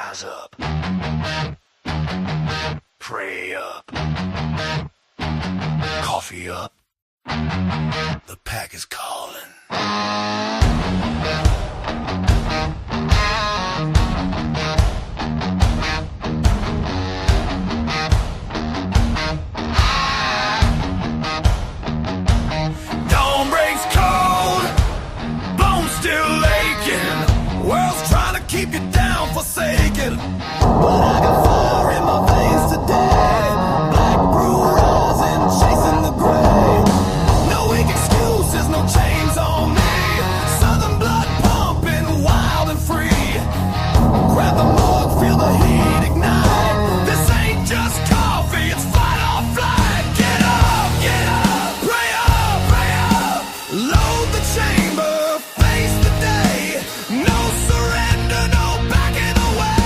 Rise up. Pray up. Coffee up. The pack is calling. Dawn breaks cold, bones still aching. World's trying to keep you down, forsaken. But I got fire in my veins today. Black brew rising, chasing the gray. No weak excuses, no chains on me. Southern blood pumping, wild and free. Grab the mug, feel the heat ignite. This ain't just coffee, it's fight or flight. Get up, pray up. Load the chamber, face the day. No surrender, no backing away.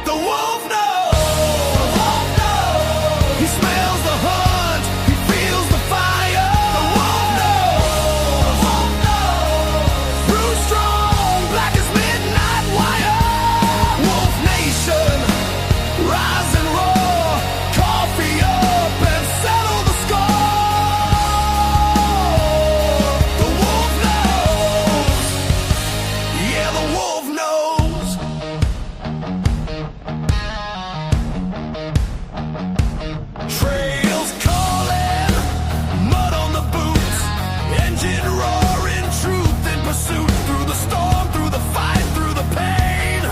The wolf knows. He smells the hunt, he feels the fire. The wolf knows. Bruised strong, black as midnight wire. Wolf nation, rise and roar. Coffee up and settle the score. The wolf knows. Yeah, the wolf knows. Trails calling, mud on the boots, engine roaring, truth in pursuit. Through the storm, through the fight, through the pain.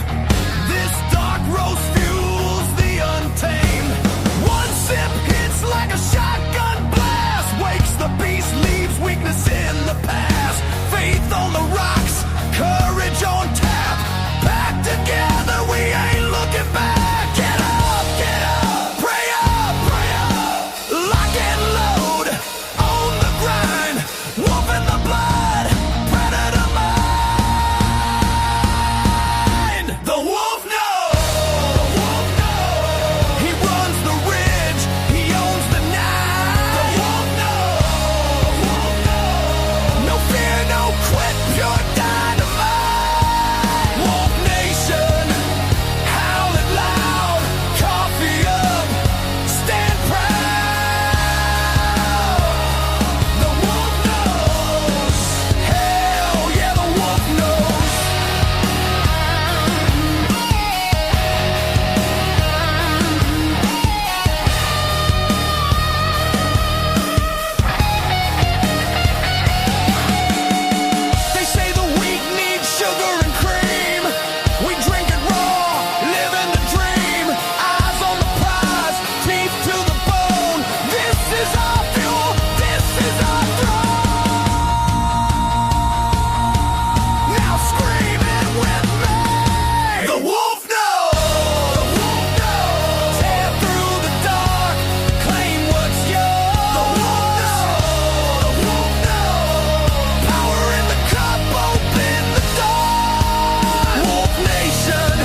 This dark roast fuels the untamed. One sip hits like a shotgun blast. Wakes the beast, leaves weakness in the past. Faith on the rocks, courage on tap. Back together, we ain't looking back. Get up, pray up. Lock and load, on the grind. Wolf in the blood, predator mind. The wolf knows. He runs the ridge, he owns the night. The wolf knows. No fear, no quit, pure dynamite. Wolf nation, howling loud. Coffee up, stand proud. The wolf knows. Hell yeah, the wolf knows. They say the weak need sugar and cream. We drink it raw, living the dream. Eyes on the prize, teeth to the bone. This is our fuel, this is our throne. Now screaming with me. The wolf knows. Tear through the dark, claim what's yours. The wolf knows. Power in the cup, open the door. Wolf nation,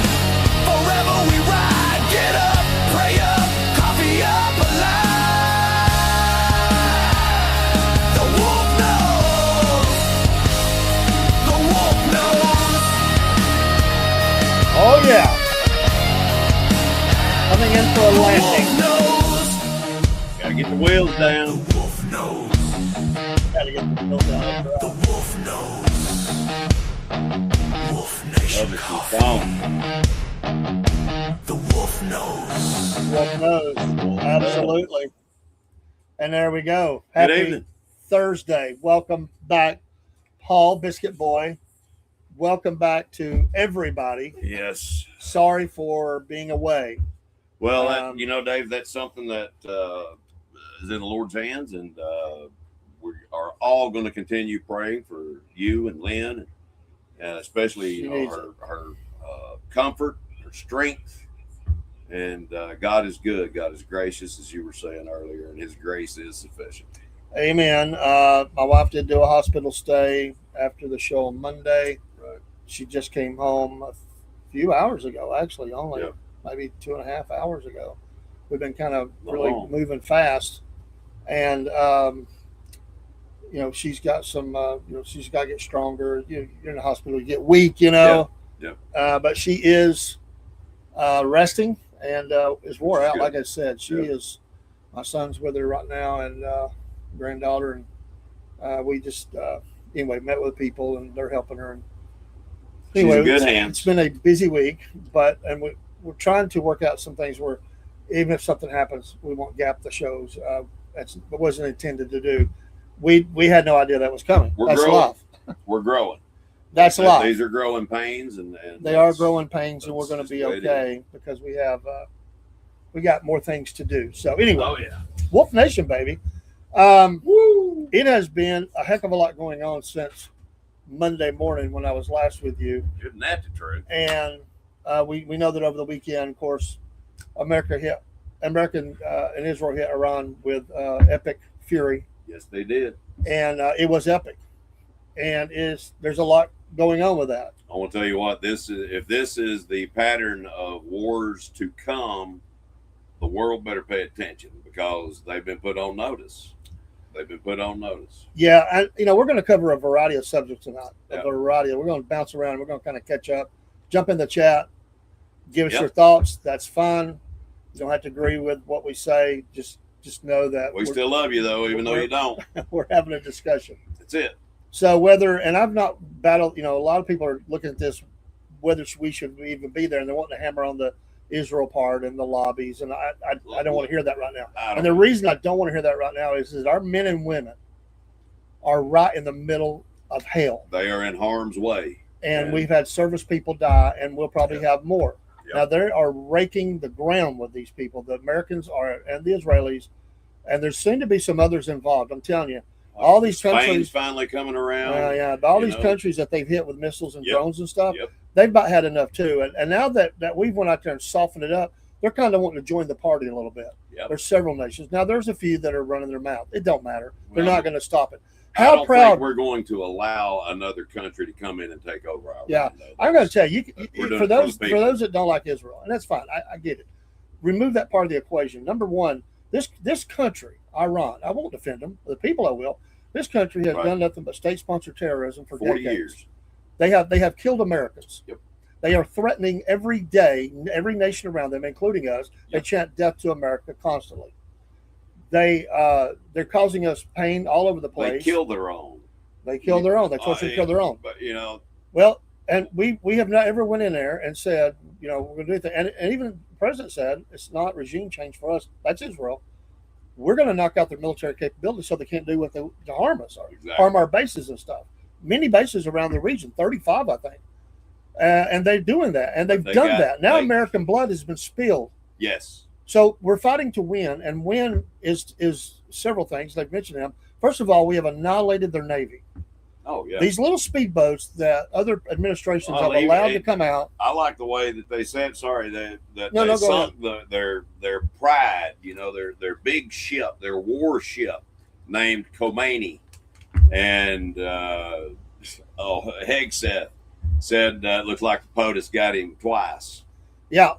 forever we ride. Get up, pray up, coffee up, alive. The wolf knows. The wolf knows. Oh yeah. Coming in for a landing. Knows. Gotta get the wheels down. The wolf knows. Gotta get the bill down. The wolf knows. Wolf Nation Love it, coffee. she's gone. The wolf knows. Wolf knows. Absolutely. And there we go. Good Happy evening. Thursday. Welcome back, Paul, Biscuit Boy. Welcome back to everybody. Yes. Sorry for being away. Well, Dave, that's something that is in the Lord's hands, and we are all going to continue praying for you and Lynn, and especially She needs her comfort, her strength. And God is good. God is gracious, as you were saying earlier, and His grace is sufficient. Amen. My wife did do a hospital stay after the show on Monday. Right. She just came home a few hours ago, actually, only Yep. maybe 2.5 hours ago. We've been kind of really Long. moving fast. And she's got some, she's got to get stronger. You're in the hospital, you get weak, Yeah. Yep. But she is resting and is wore out. Good. Like I said, she Yep. is. My son's with her right now, and granddaughter, and we just anyway met with people, and they're helping her. And She's anyway, in good it's hands. been a busy week, but we're trying to work out some things where even if something happens, we won't gap the shows. It wasn't intended to do. We had no idea that was coming. We're That's growing. life. We're growing. That's life. These are growing pains, and They are growing pains, and we're that's going to just be the way it okay because we got more things to do. So anyway, Oh yeah. Wolf Nation, baby. Woo! It has been a heck of a lot going on since Monday morning when I was last with you, Isn't that the truth? and we know that over the weekend, of course, American and Israel hit Iran with epic fury, Yes, they did. and it was epic, and there's a lot going on with that. I want to tell you what, if this is the pattern of wars to come, the world better pay attention because they've been put on notice. They've been put on notice. Yeah, and we're going to cover a variety of subjects tonight. Yeah. We're going to bounce around. We're going to kind of catch up, jump in the chat, give us Yep. your thoughts. That's fine. You don't have to agree with what we say. Just know that We still love you though, even though you don't. we're having a discussion. That's it. So and I've not battled. A lot of people are looking at this, whether we should even be there, and they're wanting to hammer on the Israel part and the lobbies, and I don't want to hear that right now. And the reason I don't want to hear that right now is that our men and women are right in the middle of hell. They are in harm's way. And we've had service people die, and we'll probably have more. Yep. Now they are raking the ground with these people. The Americans are, and the Israelis, and there seem to be some others involved. I'm telling you, all these Spain's countries finally coming around. but all these countries that they've hit with missiles and Yep. drones and stuff, Yep. they've about had enough too. And now that we've went out there and softened it up, they're kind of wanting to join the party a little bit. Yep. There's several nations. Now there's a few that are running their mouth. It don't matter. They're Well, not going to stop it. I How don't proud think we're going to allow another country to come in and take over our Yeah. land, though. I'm going to tell you, We're doing for it those the people. that don't like Israel, and that's fine. I get it. Remove that part of the equation. Number one, this country, Iran, I won't defend them. The people I will. This country has Right. done nothing but state-sponsored terrorism for 40 decades. years. They have killed Americans. Yep. They are threatening every day, every nation around them, including us. They Yep. chant death to America constantly. They're causing us pain all over the place. They kill their own. They kill their own. They torture and kill their own. But Well, and we have not ever went in there and said, we're going to do it. And even the president said it's not regime change for us. That's Israel. We're going to knock out their military capability so they can't do what to harm us or Exactly. harm our bases and stuff. Many bases around the region, 35, I think. And they're doing that. And they've done that. Now American blood has been spilled. Yes. So we're fighting to win. And win is several things. They've mentioned them. First of all, we have annihilated their Navy. Oh yeah. These little speedboats that other administrations Well, have allowed to come out. I like the way that they said. Sorry, that No, they go sunk their pride. Their big ship, their war ship, named Khomeini, and Hegseth said it looked like the POTUS got him twice. Yeah.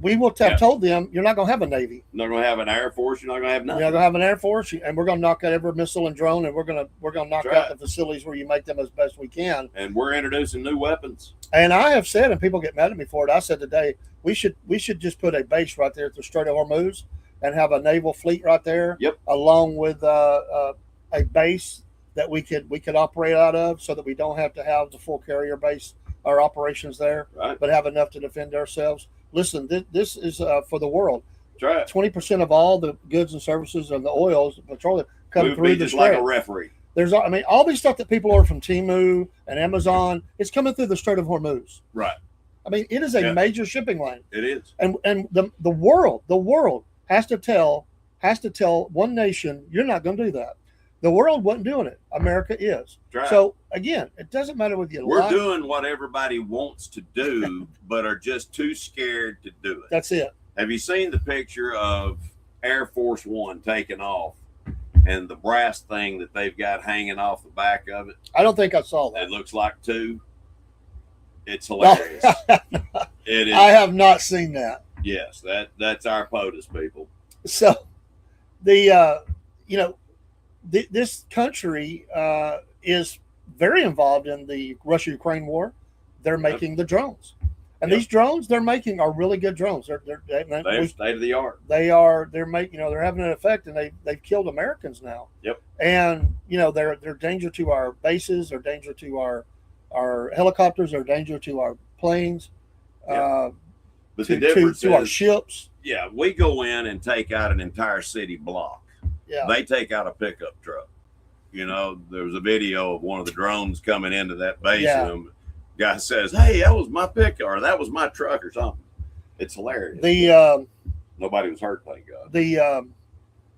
We will have told them you're not going to have a Navy. You're not going to have an Air Force. You're not going to have nothing. You're not going to have an Air Force, and we're going to knock out every missile and drone, and we're going to knock That's out right. the facilities where you make them as best we can. And we're introducing new weapons. And I have said, and people get mad at me for it. I said today we should just put a base right there at the Strait of Hormuz and have a naval fleet right there, Yep. along with a base that we could operate out of, so that we don't have to have the full carrier base or operations there, Right. but have enough to defend ourselves. Listen, this is for the world. That's right. 20% of all the goods and services and the oils, petroleum, come We would through be the just Strait. like a referee. There's, all these stuff that people order from Temu and Amazon, it's coming through the Strait of Hormuz. Right. It is a Yeah. major shipping lane, It is. and the world has to tell one nation, you're not going to do that. The world wasn't doing it. America is. That's right. So again, it doesn't matter whether you We're like. doing what everybody wants to do, but are just too scared to do it. That's it. Have you seen the picture of Air Force One taking off and the brass thing that they've got hanging off the back of it? I don't think I saw that. It looks like two. It's hilarious. It is. I have not seen that. Yes, that's our POTUS people. So, this country is very involved in the Russia-Ukraine war. they're making the drones. And Yep. these drones they're making are really good drones. They're state of the art. They're making, they're having an effect, and they've killed Americans now. Yep. And they're danger to our bases, they're danger to our helicopters, they're danger to our planes, Yep. But the difference to our ships. Yeah, we go in and take out an entire city block. Yeah. They take out a pickup truck. There was a video of one of the drones coming into that base, and guy says, "Hey, that was my pickup, or that was my truck, or something." It's hilarious. Nobody was hurt, thank God. The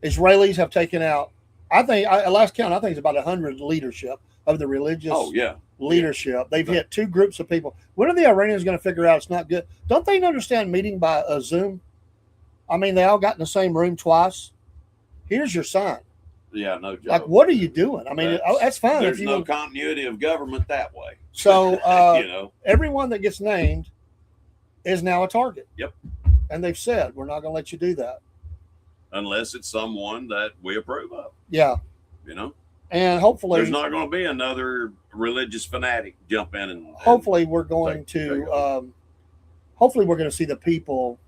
Israelis have taken out, I think, last count, I think it's about 100 leadership of the religious leadership. They've hit 2 groups of people. When are the Iranians going to figure out it's not good? Don't they understand meeting by Zoom? I mean, they all got in the same room twice. Here's your sign. Yeah, no joke. Like, what are you doing? I mean, that's fine. There's no continuity of government that way. So, everyone that gets named is now a target. Yep. And they've said, we're not going to let you do that. Unless it's someone that we approve of. Yeah. And hopefully there's not going to be another religious fanatic jump in and hopefully we're going to see the people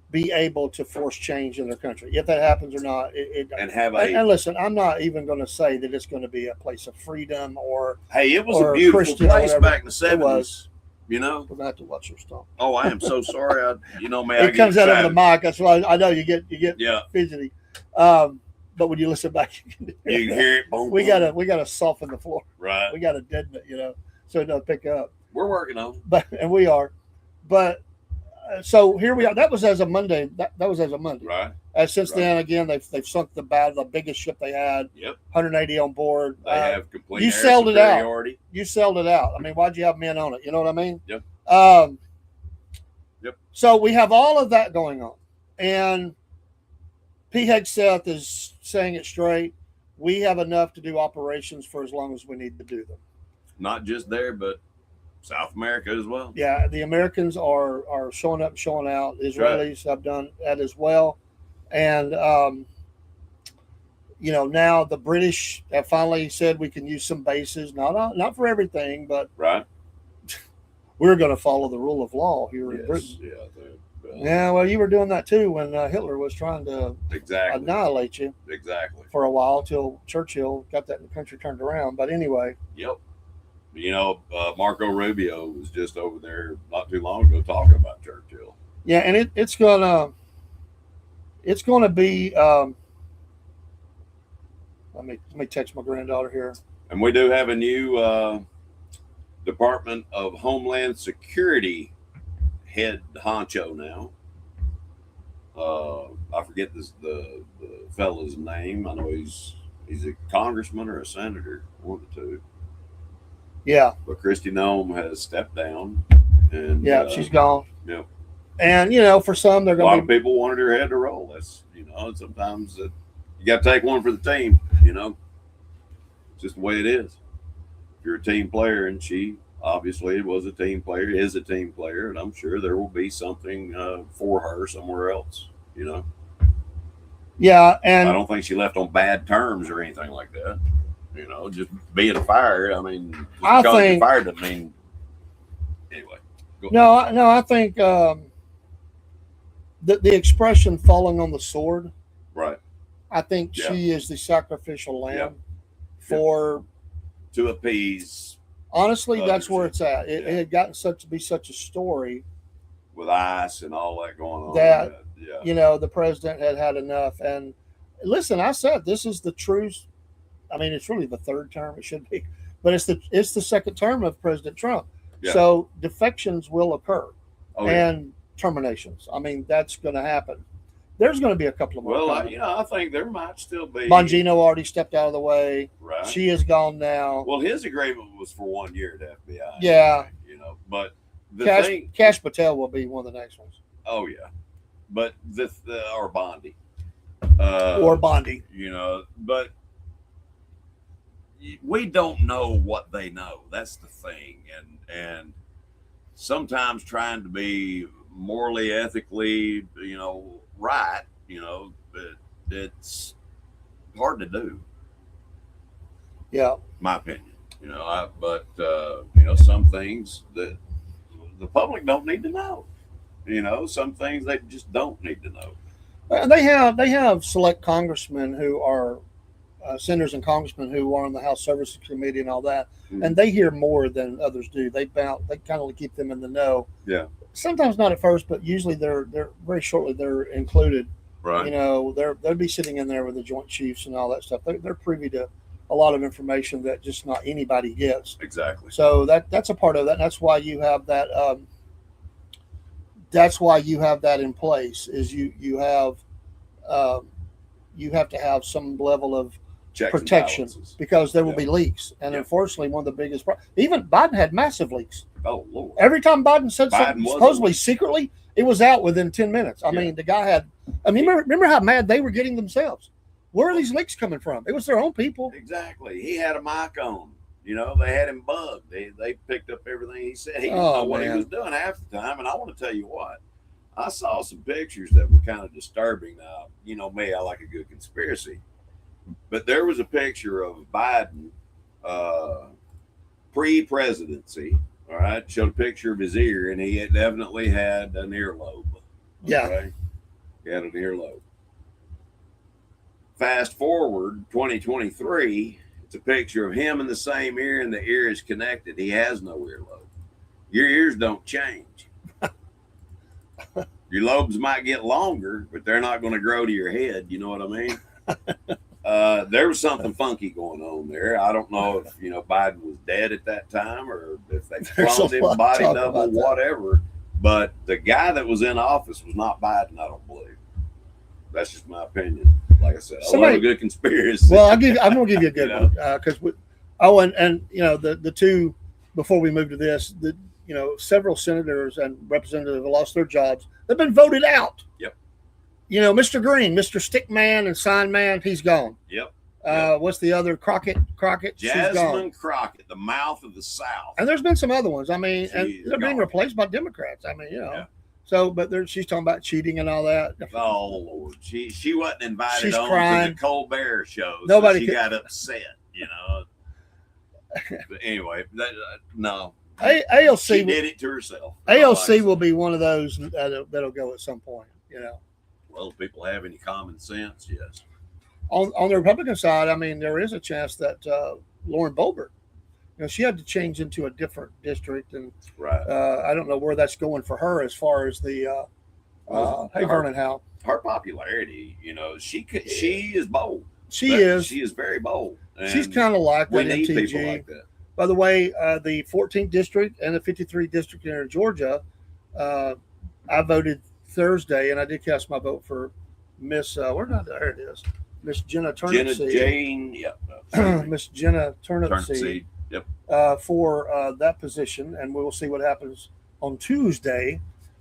be able to force change in their country. If that happens or not, and listen, I'm not even going to say that it's going to be a place of freedom or it was a beautiful Christian place back in the 70s. It was. We're going to have to watch your stuff. Oh, I am so sorry. Man, it comes out over the mic. That's why I know you get fidgety. But when you listen back, you can hear it. Boom, we gotta soften the floor. Right. We gotta deaden it, so it doesn't pick up. We're working on it. And we are. But so here we are. That was as of Monday. That was as of Monday. Right. Since then, again, they've sunk the biggest ship they had. Yep. 180 on board. They have complete. You sold it out. You sold it out. I mean, why'd you have men on it? You know what I mean? Yep. Yep. So we have all of that going on, and P. Hegseth is saying it straight. We have enough to do operations for as long as we need to do them. Not just there, but South America as well. Yeah, the Americans are showing up and showing out. The Israelis have done that as well. And, now the British have finally said we can use some bases, not for everything, but we're going to follow the rule of law here in Britain. Yeah, well, you were doing that too when Hitler was trying to annihilate you. Exactly. For a while till Churchill got that in the country turned around. But anyway. Yep. Marco Rubio was just over there not too long ago talking about Churchill. Yeah, and it's gonna be. Let me text my granddaughter here. And we do have a new Department of Homeland Security head honcho now. I forget the fellow's name. I know he's a congressman or a senator, one of the two. Yeah. But Kristi Noem has stepped down. And she's gone. Yep. And for some they're going to a lot of people wanted her head to roll. That's sometimes you got to take one for the team. It's just the way it is. If you're a team player, and she obviously was a team player, is a team player, and I'm sure there will be something for her somewhere else. Yeah, and I don't think she left on bad terms or anything like that. Just being fired. I mean, because you're fired doesn't mean anyway. No, I think the expression "falling on the sword." Right. I think she is the sacrificial lamb for to appease. Honestly, that's where it's at. It had gotten to be such a story with ICE and all that going on. That the president had enough. And listen, I said this is the truth. I mean, it's really the third term. It should be, but it's the second term of President Trump. Yeah. So defections will occur and terminations. I mean, that's going to happen. There's going to be a couple of more. Well, I think there might still be. Bongino already stepped out of the way. Right. She is gone now. Well, his agreement was for 1 year at FBI. Yeah. But Cash Patel will be one of the next ones. Oh yeah, but or Bondi. Or Bondi. But we don't know what they know. That's the thing, and sometimes trying to be morally, ethically, right, it's hard to do. Yeah. My opinion. But some things that the public don't need to know. Some things they just don't need to know. They have select congressmen who are senators and congressmen who are on the House Services Committee and all that, and they hear more than others do. They kind of keep them in the know. Yeah. Sometimes not at first, but usually they're very shortly they're included. Right. They'll be sitting in there with the Joint Chiefs and all that stuff. They're privy to a lot of information that just not anybody gets. Exactly. So that's a part of that. And that's why you have that. That's why you have that in place. Is you have to have some level of Checks protection because there will be leaks. And unfortunately, one of the biggest even Biden had massive leaks. Oh Lord! Every time Biden said something supposedly secretly, it was out within 10 minutes. I mean, the guy had. I mean, remember how mad they were getting themselves. Where are these leaks coming from? It was their own people. Exactly. He had a mic on. They had him bugged. They picked up everything he said. He didn't know what he was doing half the time. And I want to tell you what, I saw some pictures that were kind of disturbing. Now, me, I like a good conspiracy. But there was a picture of Biden pre-presidency. All right, showed a picture of his ear, and he had definitely had an earlobe. Yeah, he had an earlobe. Fast forward 2023, it's a picture of him in the same ear, and the ear is connected. He has no earlobe. Your ears don't change. Your lobes might get longer, but they're not going to grow to your head. You know what I mean? There was something funky going on there. I don't know if Biden was dead at that time or if they cloned him, body double, whatever. But the guy that was in office was not Biden. I don't believe. That's just my opinion. Like I said, I love a good conspiracy. Well, I'm going to give you a good one because the two before we move to this, several senators and representatives have lost their jobs. They've been voted out. Yep. Mr. Green, Mr. Stickman and Sign Man, he's gone. Yep. What's the other? Crockett. Jasmine Crockett, the mouth of the South. And there's been some other ones. I mean, and they're being replaced by Democrats. I mean, Yeah. So, but she's talking about cheating and all that. Oh Lord, she wasn't invited She's on crying. to the Colbert show. Nobody so she got upset. But anyway, no. AOC she did it to herself. AOC will be one of those that'll go at some point. Well, if people have any common sense, yes. On the Republican side, I mean, there is a chance that Lauren Boebert, she had to change into a different district, and right. I don't know where that's going for her as far as the Vernon Howe. Her popularity, she is bold. She is very bold. She's kind of like we that need MTG. people like that. By the way, the 14th district and the 53rd district here in Georgia, I voted Thursday, and I did cast my vote for Miss. There it is, Miss Jenna Turnipseed. Miss Jenna Turnipseed. Yep. For that position, and we will see what happens on Tuesday.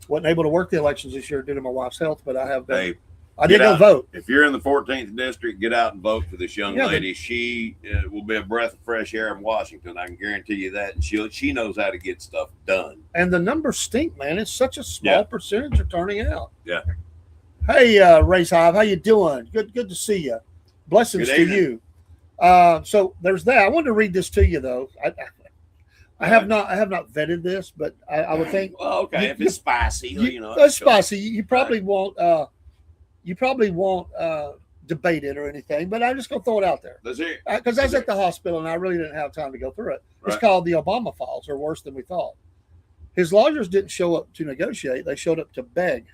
Wasn't able to work the elections this year due to my wife's health, but I have been. I did go vote. If you're in the 14th district, get out and vote for this young lady. She will be a breath of fresh air in Washington. I can guarantee you that. And she knows how to get stuff done. And the numbers stink, man. It's such a small percentage are turning out. Yeah. Hey, Race Hive, how you doing? Good to see you. Blessings to you. So there's that. I wanted to read this to you though. I have not vetted this, but I would think. Well, okay, if it's spicy, it's spicy. You probably won't. You probably won't debate it or anything, but I'm just going to throw it out there. Because I was at the hospital and I really didn't have time to go through it. It's called the Obama files, or worse than we thought. His lawyers didn't show up to negotiate. They showed up to beg.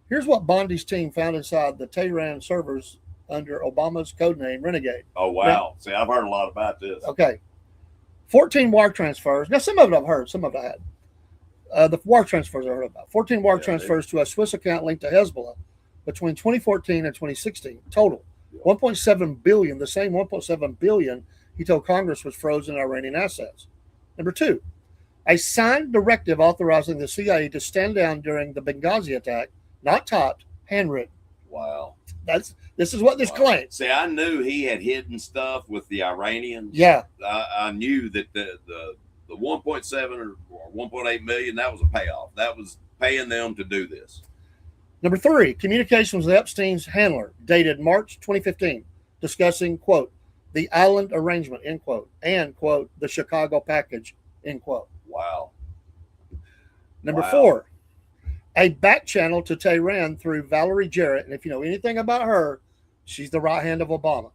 Here's what Bondi's team found inside the Tehran servers under Obama's codename Renegade. Oh, wow. See, I've heard a lot about this. Okay. 14 wire transfers. Now, some of it I've heard. Some of it I had. The wire transfers I heard about. 14 wire transfers to a Swiss account linked to Hezbollah between 2014 and 2016. Total. 1.7 billion, the same 1.7 billion he told Congress was frozen Iranian assets. Number two, a signed directive authorizing the CIA to stand down during the Benghazi attack, not typed, handwritten. Wow. This is what this claims. See, I knew he had hidden stuff with the Iranians. Yeah. I knew that the 1.7 or 1.8 million, that was a payoff. That was paying them to do this. Number three, communications with Epstein's handler, dated March 2015, discussing, quote, the island arrangement, end quote, and, quote, the Chicago package, end quote. Wow. Number Wow. 4, a back channel to Tehran through Valerie Jarrett. And if you know anything about her, she's the right hand of Obama.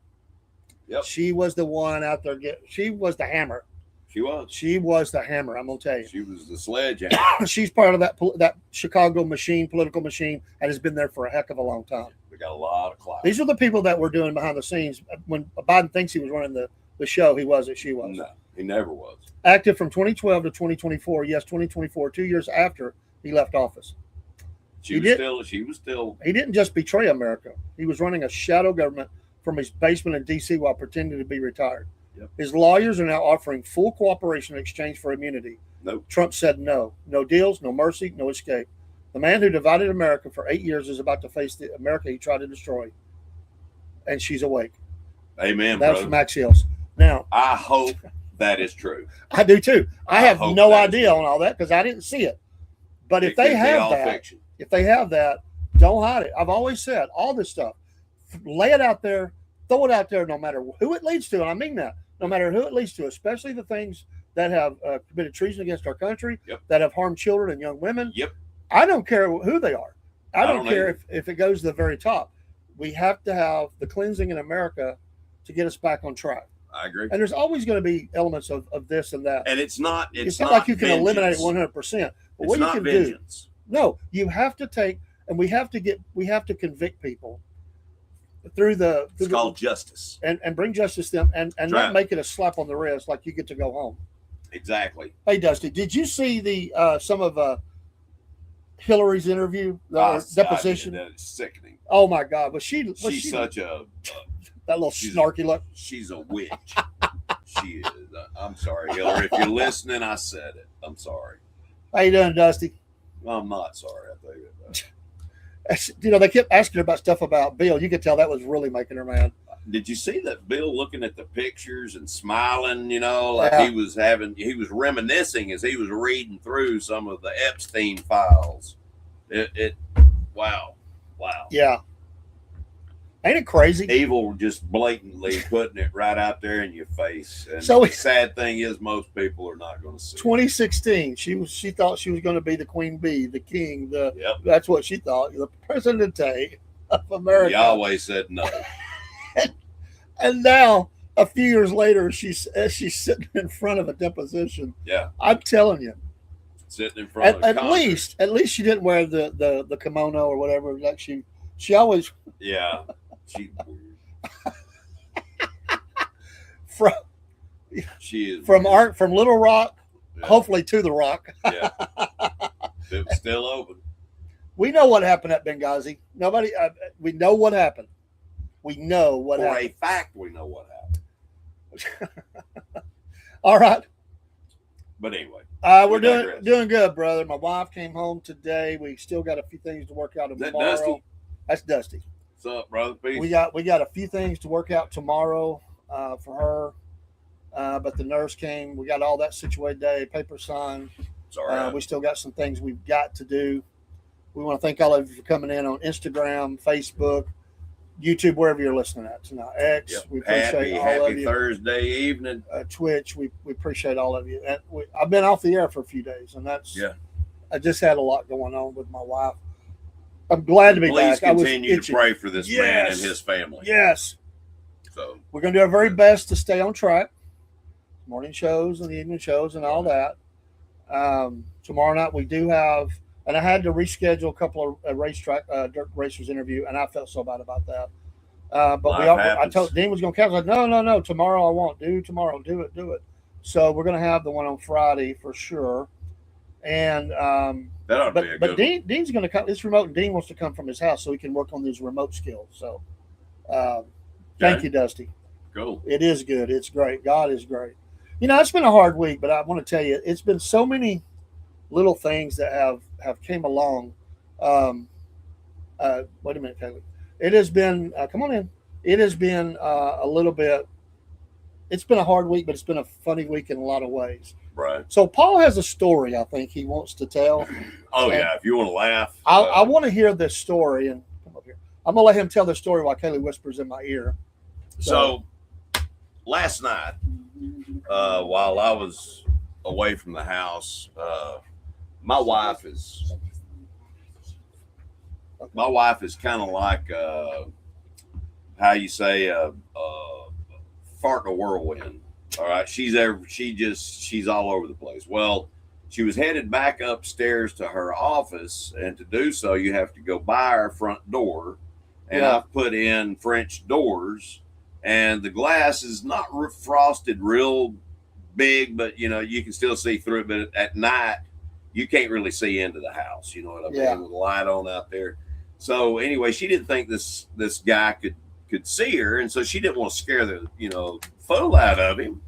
Yep. She was the one out there. She was the hammer. She was. She was the hammer. I'm gonna tell you. She was the sledgehammer. She's part of that Chicago machine, political machine, and has been there for a heck of a long time. We got a lot of clout. These are the people that were doing behind the scenes. When Biden thinks he was running the show, he wasn't. She was. No, he never was. Active from 2012 to 2024. Yes, 2024. 2 years after he left office. She was still. He didn't just betray America. He was running a shadow government from his basement in D.C. while pretending to be retired. Yep. His lawyers are now offering full cooperation in exchange for immunity. Nope. Trump said no. No deals, no mercy, no escape. The man who divided America for 8 years is about to face the America he tried to destroy. And she's awake. Amen, That's brother. from Max Hills. Now, I hope that is true. I do too. I have hope no that is idea true. on all that because I didn't see it. But It if they could be have all that, fiction. don't hide it. I've always said all this stuff, lay it out there, throw it out there, no matter who it leads to. And I mean that, no matter who it leads to, especially the things that have committed treason against our country, Yep. that have harmed children and young women. Yep. I don't care who they are. I don't care either. if it goes to the very top. We have to have the cleansing in America to get us back on track. I agree. And there's always going to be elements of this and that. And it's not like you can eliminate it vengeance. 100%. But It's what you not can vengeance. no, you have to take, and we have to convict people through It's called justice. and bring justice to them and That's not right. make it a slap on the wrist like you get to go home. Exactly. Hey, Dusty, did you see the some of Hillary's interview, deposition? That is sickening. Oh my God, She's such a that little snarky look? she's a witch. She is. I'm sorry, Hillary. If you're listening, I said it. I'm sorry. How you doing, Dusty? Well, I'm not sorry. I tell you that. You know, they kept asking her about stuff about Bill. You could tell that was really making her mad. Did you see that Bill looking at the pictures and smiling? You know, like Yeah. he was reminiscing as he was reading through some of the Epstein files. Wow. Yeah. Ain't it crazy? Evil just blatantly putting it right out there in your face. And So the sad thing is most people are not going to see it. 2016, she thought she was going to be the queen bee, the king, Yep. that's what she thought, the presidente of America. Yahweh said no. And now, a few years later, she's sitting in front of a deposition. Yeah. I'm telling you, Sitting in front of at Congress. least she didn't wear the kimono or whatever. Like she always Yeah. She is from weird. from Little Rock, Yeah. hopefully to the Rock. Yeah. It was still open. We know what happened at Benghazi. We know what happened. We know what For happened. a fact, we know what happened. All right. But anyway, We're We digress. doing good, brother. My wife came home today. We still got a few things to work out Is that tomorrow. Dusty? That's Dusty. what's up, brother? Peace. We got a few things to work out tomorrow for her. But the nurse came. We got all that situated today. Paper signed. Sorry. We still got some things we've got to do. We want to thank all of you for coming in on Instagram, Facebook, YouTube, wherever you're listening at tonight. X. Yep. We appreciate all of Happy you. Thursday evening. Twitch. We appreciate all of you. And I've been off the air for a few days, and Yeah. I just had a lot going on with my wife. I'm glad to be Please back. I was continue to itching. pray for this man and Yes. his family. Yes, So we're going to do our very best to stay on track. Morning shows and the evening shows and all that. Tomorrow night we do have, and I had to reschedule a couple of racetrack dirt racers interview, and I felt so bad about that. But Life I happens. told Dean was going to cancel. I said, no, tomorrow I won't. Do tomorrow. Do it. So we're going to have the one on Friday for sure. And that ought to be a but good Dean's going to come. It's remote, and Dean wants to come from his house so he can work on these remote skills. So thank you, Dusty. Cool. It is good. It's great. God is great. You know, it's been a hard week, but I want to tell you, it's been so many little things that have came along. Wait a minute, Kaylee. It has been, come on in. It has been a little bit, it's been a hard week, but it's been a funny week in a lot of ways. Right. So Paul has a story I think he wants to tell. Oh, And yeah. If you want to laugh. I want to hear this story, and come up here. I'm going to let him tell the story while Kaylee whispers in my ear. So last night, while I was away from the house, my wife is kind of like how you say fart in a whirlwind. All right, she's all over the place. Well, she was headed back upstairs to her office, and to do so, you have to go by our front door. And I've put in French doors, and the glass is not frosted real big, but you can still see through it. But at night, you can't really see into the house. You know what I mean? With the light on out there. So anyway, she didn't think this guy could see her, and so she didn't want to scare the fool out of him.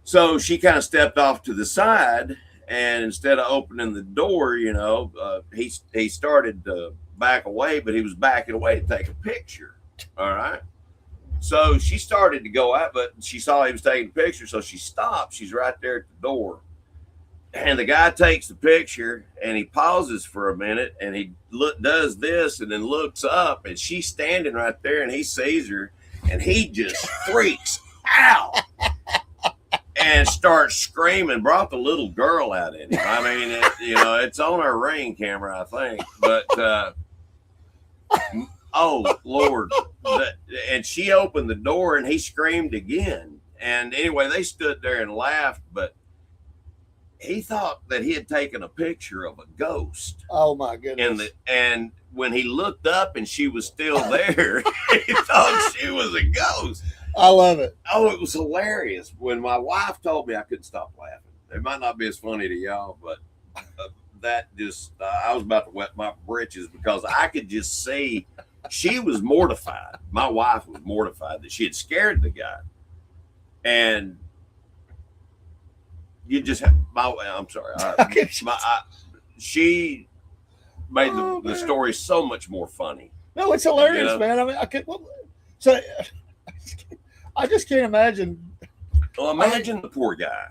So she kind of stepped off to the side, and instead of opening the door, he started to back away, but he was backing away to take a picture. All right. So she started to go out, but she saw he was taking a picture, so she stopped. She's right there at the door. And the guy takes the picture, and he pauses for a minute, and he does this, and then looks up, and she's standing right there, and he sees her, and he just freaks out and starts screaming. Brought the little girl out in him. I mean, it's on our Ring camera, I think, but oh Lord! And she opened the door, and he screamed again. And anyway, they stood there and laughed, but he thought that he had taken a picture of a ghost. Oh my goodness! And when he looked up and she was still there, he thought she was a ghost. I love it. Oh, it was hilarious. When my wife told me, I couldn't stop laughing. It might not be as funny to y'all, but that just I was about to wet my britches because I could just see she was mortified. My wife was mortified that she had scared the guy, and you just have I'm sorry. She made the story so much more funny. No, it's hilarious, man. I mean, I just can't imagine. Well, imagine the poor guy.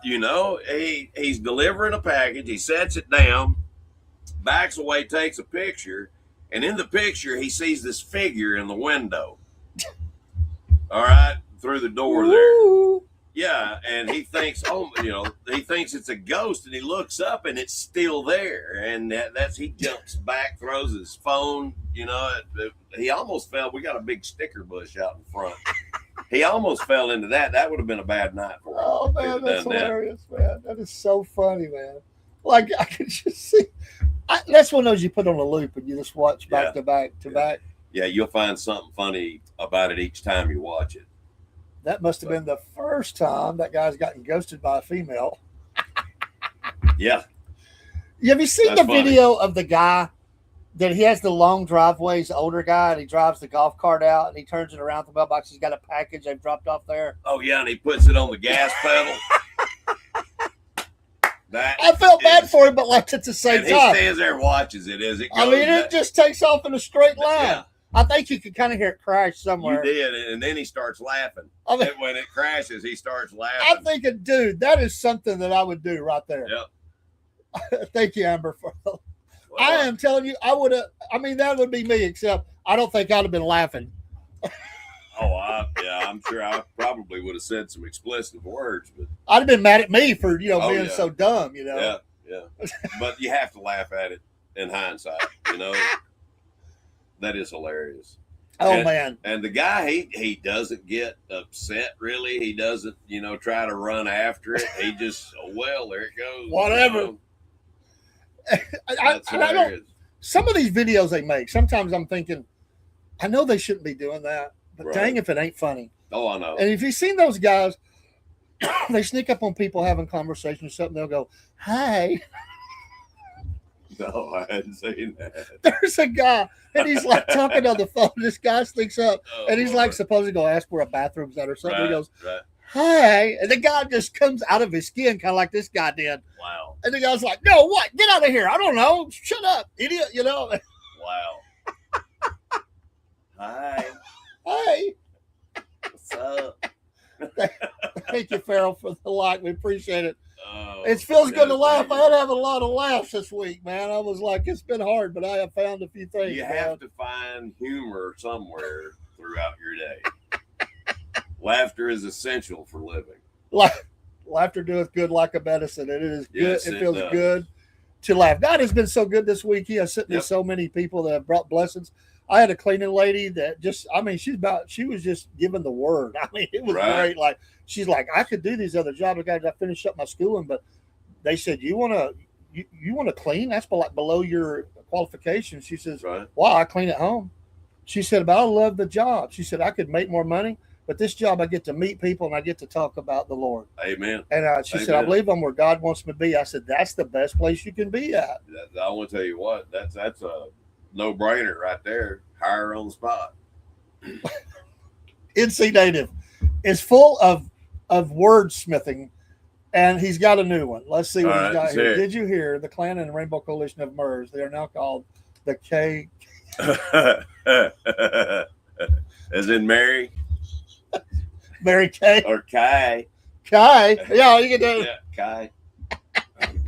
He's delivering a package. He sets it down, backs away, takes a picture, and in the picture, he sees this figure in the window. All right, through the door there. Yeah, and he thinks, he thinks it's a ghost, and he looks up, and it's still there, and he jumps back, throws his phone. He almost fell. We got a big sticker bush out in front. He almost fell into that. That would have been a bad night for him. Oh man, that's hilarious, man. That is so funny, man. Like I could just see. That's one of those you put on a loop and you just watch back to back. Yeah, you'll find something funny about it each time you watch it. That must have been the first time that guy's gotten ghosted by a female. Yeah. Have you seen the video of the guy that he has the long driveway? He's an older guy, and he drives the golf cart out, and he turns it around the mailbox. He's got a package they've dropped off there. Oh, yeah, and he puts it on the gas pedal. I felt bad for him, but like at the same time. He stands there and watches it as it goes. It just takes off in a straight line. Yeah. I think you could kind of hear it crash somewhere. You did, and then he starts laughing. When it crashes, he starts laughing. I'm thinking, dude, that is something that I would do right there. Yep. Thank you, Amber. I am telling you, I would have. I mean, that would be me, except I don't think I'd have been laughing. I'm sure I probably would have said some explicit words, but I'd have been mad at me for being so dumb. Yeah. But you have to laugh at it in hindsight. That is hilarious. Man. And the guy, he doesn't get upset, really. He doesn't, try to run after it. He just, there it goes. Whatever. That's hilarious. Some of these videos they make, sometimes I'm thinking, I know they shouldn't be doing that, but dang if it ain't funny. Oh, I know. And if you've seen those guys, they sneak up on people having conversations or something, they'll go, "Hi." No, I hadn't seen that. There's a guy, and he's like talking on the phone. This guy sneaks up, and he's like supposed to go ask where a bathroom's at or something. He goes, "Hi," and the guy just comes out of his skin, kind of like this guy did. Wow. And the guy's like, "No, what? Get out of here! I don't know. Shut up, idiot!" Wow. Hi. Hey. What's up? Thank you, Farrell, for the like. We appreciate it. Oh, it feels good to laugh. I had having a lot of laughs this week, man. I was like, it's been hard, but I have found a few things. You have to find humor somewhere throughout your day. Laughter is essential for living. Laughter doeth good like a medicine, and it is good. Yes, it feels does. good to laugh. God has been so good this week. He has sent me so many people that have brought blessings. I had a cleaning lady that she was just giving the word. I mean, it was great. Like, she's like, I could do these other jobs. I finished up my schooling, but they said, you want to clean? That's below your qualifications. She says, wow, I clean at home. She said, but I love the job. She said, I could make more money, but this job, I get to meet people and I get to talk about the Lord. Amen. And she said, I believe I'm where God wants me to be. I said, that's the best place you can be at. I want to tell you what, that's a no-brainer right there. Hire on the spot. NC Native is full of wordsmithing, and he's got a new one. Let's see what he's got here. Did you hear the Klan and Rainbow Coalition of MERS? They are now called the K. As in Mary? Mary Kay? Or Kai? Kai? Yeah, you can do it. Yeah, Kai.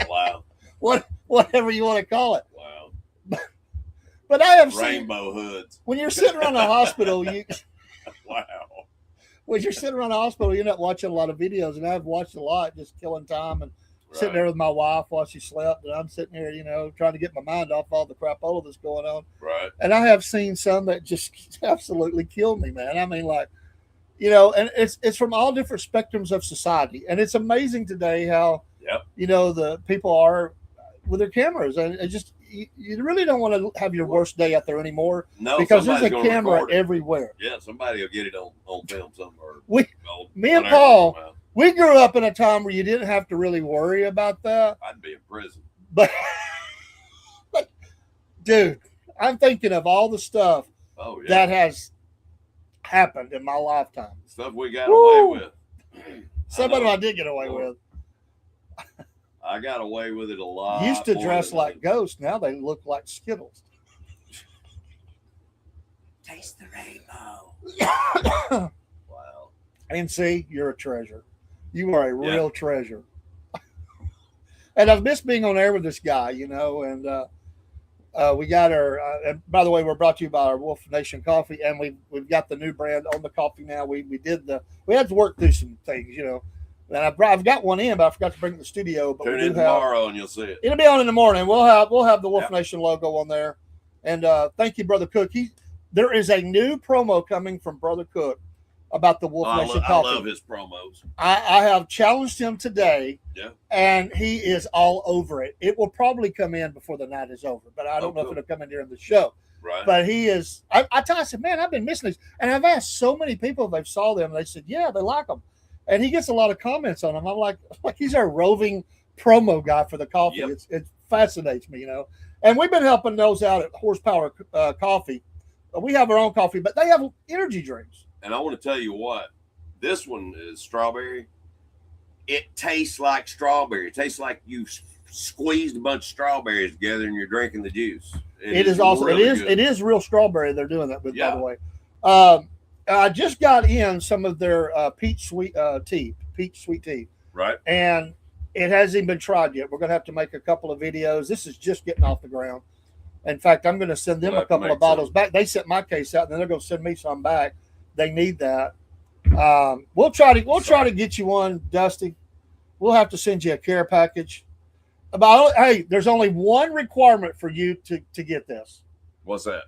Wow. Whatever you want to call it. Wow. But I have Rainbow hoods. When you're sitting around a hospital, wow. When you're sitting around a hospital, you end up watching a lot of videos, and I've watched a lot, just killing time and sitting there with my wife while she slept, and I'm sitting here, trying to get my mind off all the crapola that's going on. Right. And I have seen some that just absolutely killed me, man. I mean, like, and it's from all different spectrums of society, and it's amazing today how the people are with their cameras, and it just you really don't want to have your worst day out there anymore. No, because there's a camera everywhere. Yeah, somebody will get it on film somewhere. Me and Paul, we grew up in a time where you didn't have to really worry about that. I'd be in prison. But dude, I'm thinking of all the stuff that has happened in my lifetime. Stuff we got away with. Some of them I did get away with. I got away with it a lot. Used to dress like ghosts. Now they look like Skittles. Taste the rainbow. Wow. NC, you're a treasure. You are a real treasure. And I've missed being on air with this guy, and we got our. And by the way, we're brought to you by our Wolf Nation Coffee, and we've got the new brand on the coffee now. We had to work through some things, And I've got one in, but I forgot to bring it to the studio. But tune in tomorrow and you'll see it. It'll be on in the morning. We'll have the Wolf Nation logo on there. And thank you, Brother Cook. There is a new promo coming from Brother Cook about the Wolf Nation Coffee. I love his promos. I have challenged him today, and he is all over it. It will probably come in before the night is over, but I don't know if it'll come in during the show. Right. But he is. I said, man, I've been missing these, and I've asked so many people if they've saw them, and they said, yeah, they like them. And he gets a lot of comments on them. I'm like he's our roving promo guy for the coffee. Yep. It fascinates me, And we've been helping those out at Horsepower Coffee. We have our own coffee, but they have energy drinks. And I want to tell you what, this one is strawberry. It tastes like strawberry. It tastes like you squeezed a bunch of strawberries together and you're drinking the juice. It is awesome. Really it is real strawberry they're doing that with, by the way. I just got in some of their peach sweet tea. Right. And it hasn't even been tried yet. We're going to have to make a couple of videos. This is just getting off the ground. In fact, I'm going to send them a couple of bottles back. They sent my case out, and then they're going to send me some back. They need that. We'll try to get you one, Dusty. We'll have to send you a care package. Hey, there's only one requirement for you to get this. What's that?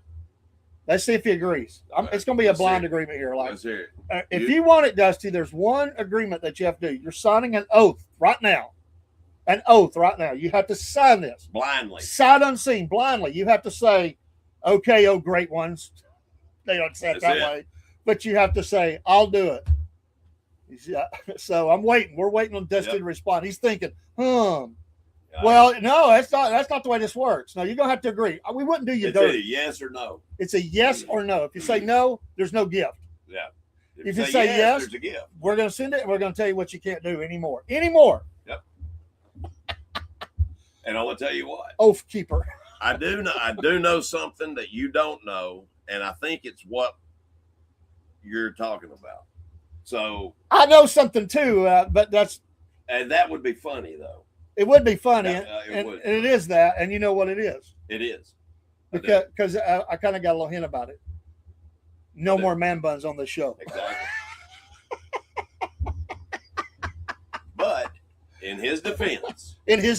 Let's see if he agrees. It's going to be a blind agreement here. Let's hear it. If you want it, Dusty, there's one agreement that you have to do. You're signing an oath right now. You have to sign this. Blindly. Sight unseen, blindly. You have to say, okay, oh great ones. They don't say it that way. But you have to say, I'll do it. So I'm waiting. We're waiting on Dusty to respond. He's thinking, well, no, that's not the way this works. No, you're gonna have to agree. We wouldn't do you dirty. It's a yes or no. It's a yes or no. If you say no, there's no gift. Yeah. If you say yes, there's a gift. We're gonna send it and we're gonna tell you what you can't do anymore. Yep. And I will tell you what. Oath keeper. I do know something that you don't know, and I think it's what you're talking about. So I know something too, but that would be funny though. It would be funny, it would. And it is that, and you know what it is. It is. Because I kind of got a little hint about it. No more man buns on the show. Exactly. In his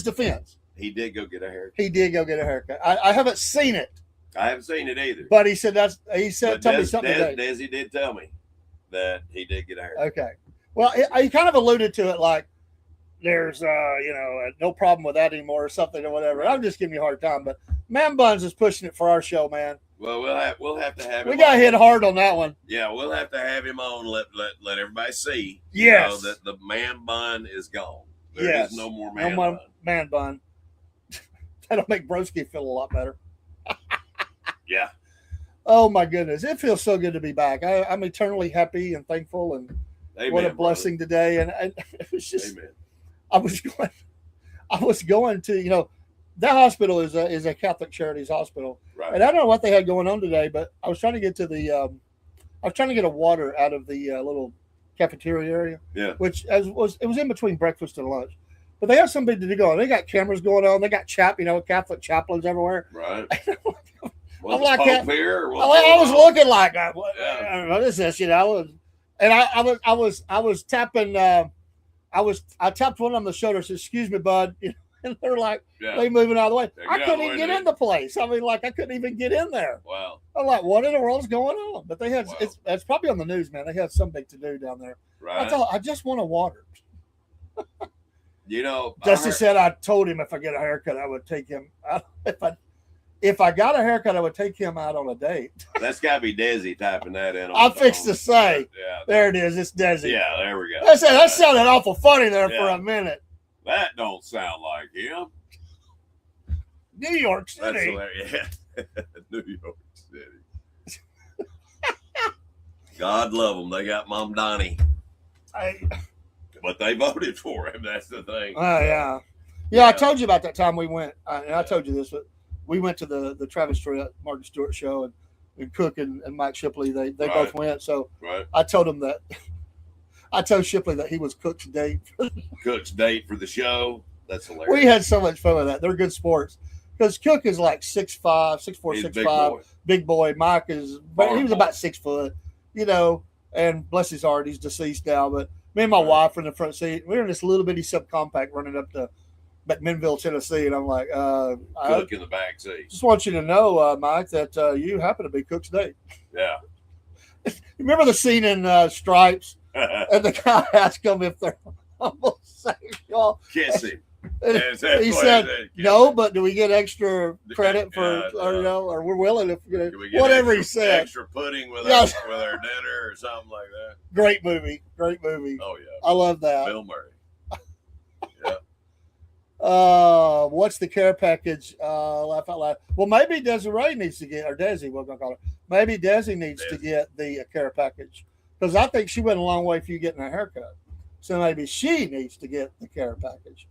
defense, he did go get a haircut. I haven't seen it. I haven't seen it either. But he said tell me something today. Desi did tell me that he did get a haircut. Okay. Well, he kind of alluded to it like there's no problem with that anymore or something or whatever. I'm just giving you a hard time, but Man Buns is pushing it for our show, man. Well, we'll have to have him. We got hit hard on that one. Yeah, we'll have to have him on. Let everybody see. Yes. That the Man Bun is gone. There is no more Man Bun. Man Bun. That'll make Broski feel a lot better. Yeah. Oh my goodness, it feels so good to be back. I'm eternally happy and thankful, and Amen, what a blessing today. And it was just, Amen. I was going to, that hospital is a Catholic Charities hospital, right. And I don't know what they had going on today, but I was trying to get to I was trying to get a water out of the little cafeteria area, yeah, which it was in between breakfast and lunch. But they have something to go on. They got cameras going on. They got Catholic chaplains everywhere. Right. I'm like, here, I was looking like, what is this? And I was tapping. I tapped one on the shoulder. Said, "Excuse me, bud." And they're like, they moving out of the way. I couldn't even get in the place. I mean, like, I couldn't even get in there. Wow. I'm like, what in the world's going on? But they had it's probably on the news, man. They had something to do down there. Right. I thought, I just want a water. Dusty said I told him if I get a haircut, I would take him. If I got a haircut, I would take him out on a date. That's got to be Desi typing that in. I fixed to say. Yeah. There it is. It's Desi. Yeah, there we go. That sounded awful funny there for a minute. That don't sound like him. New York City. That's hilarious. New York City. God love them. They got Mom Donnie. But they voted for him. That's the thing. Yeah. I told you about that time we went. And I told you this, but we went to the Travis Tritt, Martin Stewart show, and Cook and Mike Shipley. They both went. So I told him that. I told Shipley that he was Cook's date. Cook's date for the show. That's hilarious. We had so much fun with that. They're good sports. Because Cook is like 6'5", 6'4", 6'5", big boy. Mike he was about 6 foot, and bless his heart, he's deceased now. But me and my wife were in the front seat. We were in this little bitty subcompact running up to McMinnville, Tennessee, and I'm like, Cook in the back seat. Just want you to know, Mike, that you happen to be Cook's date. Yeah. Remember the scene in Stripes? And the guy asked him if they're homosexual. Kiss him. He said, "No, but do we get extra credit for, or we're willing if whatever he said." Extra pudding with our dinner or something like that. Great movie. Oh yeah, I love that. Bill Murray. Yeah. What's the care package? Laugh out loud. Well, maybe Desiree needs to get, or Desi, what I'm gonna call her. Maybe Desi needs to get the care package. Because I think she went a long way for you getting a haircut. So maybe she needs to get the care package.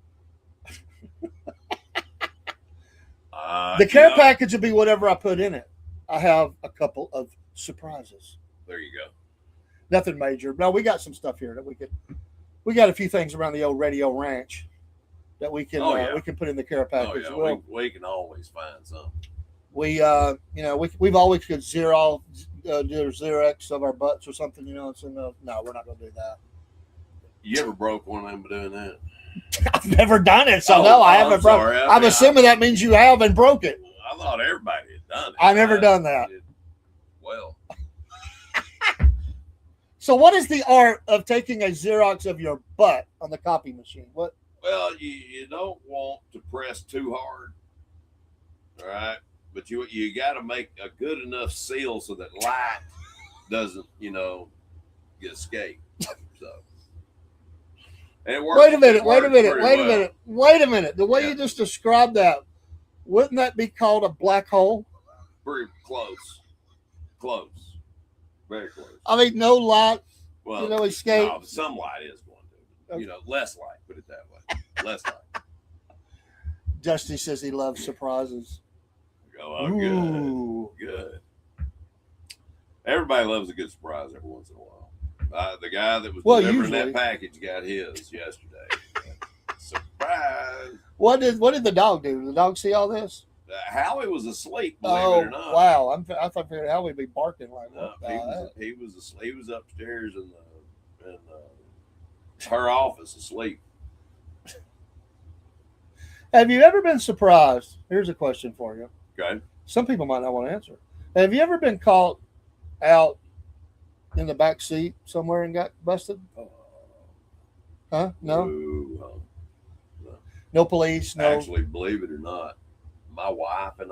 The care package will be whatever I put in it. I have a couple of surprises. There you go. Nothing major. No, we got some stuff here that we got a few things around the old Radio Ranch that we can put in the care package. Oh, yeah. We can always find something. We've always could do Xerox of our butts or something, no, we're not going to do that. You ever broke one of them doing that? I've never done it, so no, I haven't broke. I'm assuming that means you have and broke it. I thought everybody had done it. I've never done that. Well. So what is the art of taking a Xerox of your butt on the copy machine? What? Well, you don't want to press too hard, all right? But you got to make a good enough seal so that light doesn't, escape. So, and it works. Wait a minute. The way you just described that, wouldn't that be called a black hole? Very close. Very close. I mean, no light, escape. No, some light is going to, less light. Put it that way. Less light. Dusty says he loves surprises. Oh, good. Everybody loves a good surprise every once in a while. The guy that was delivering that package got his yesterday. Surprise! What did the dog do? Did the dog see all this? Howie was asleep. Believe it or not. Wow! I thought Howie would be barking like he was upstairs in her office asleep. Have you ever been surprised? Here's a question for you. Okay. Some people might not want to answer. Have you ever been caught out in the back seat somewhere and got busted? Huh? No? No. No police? No. Actually, believe it or not, my wife and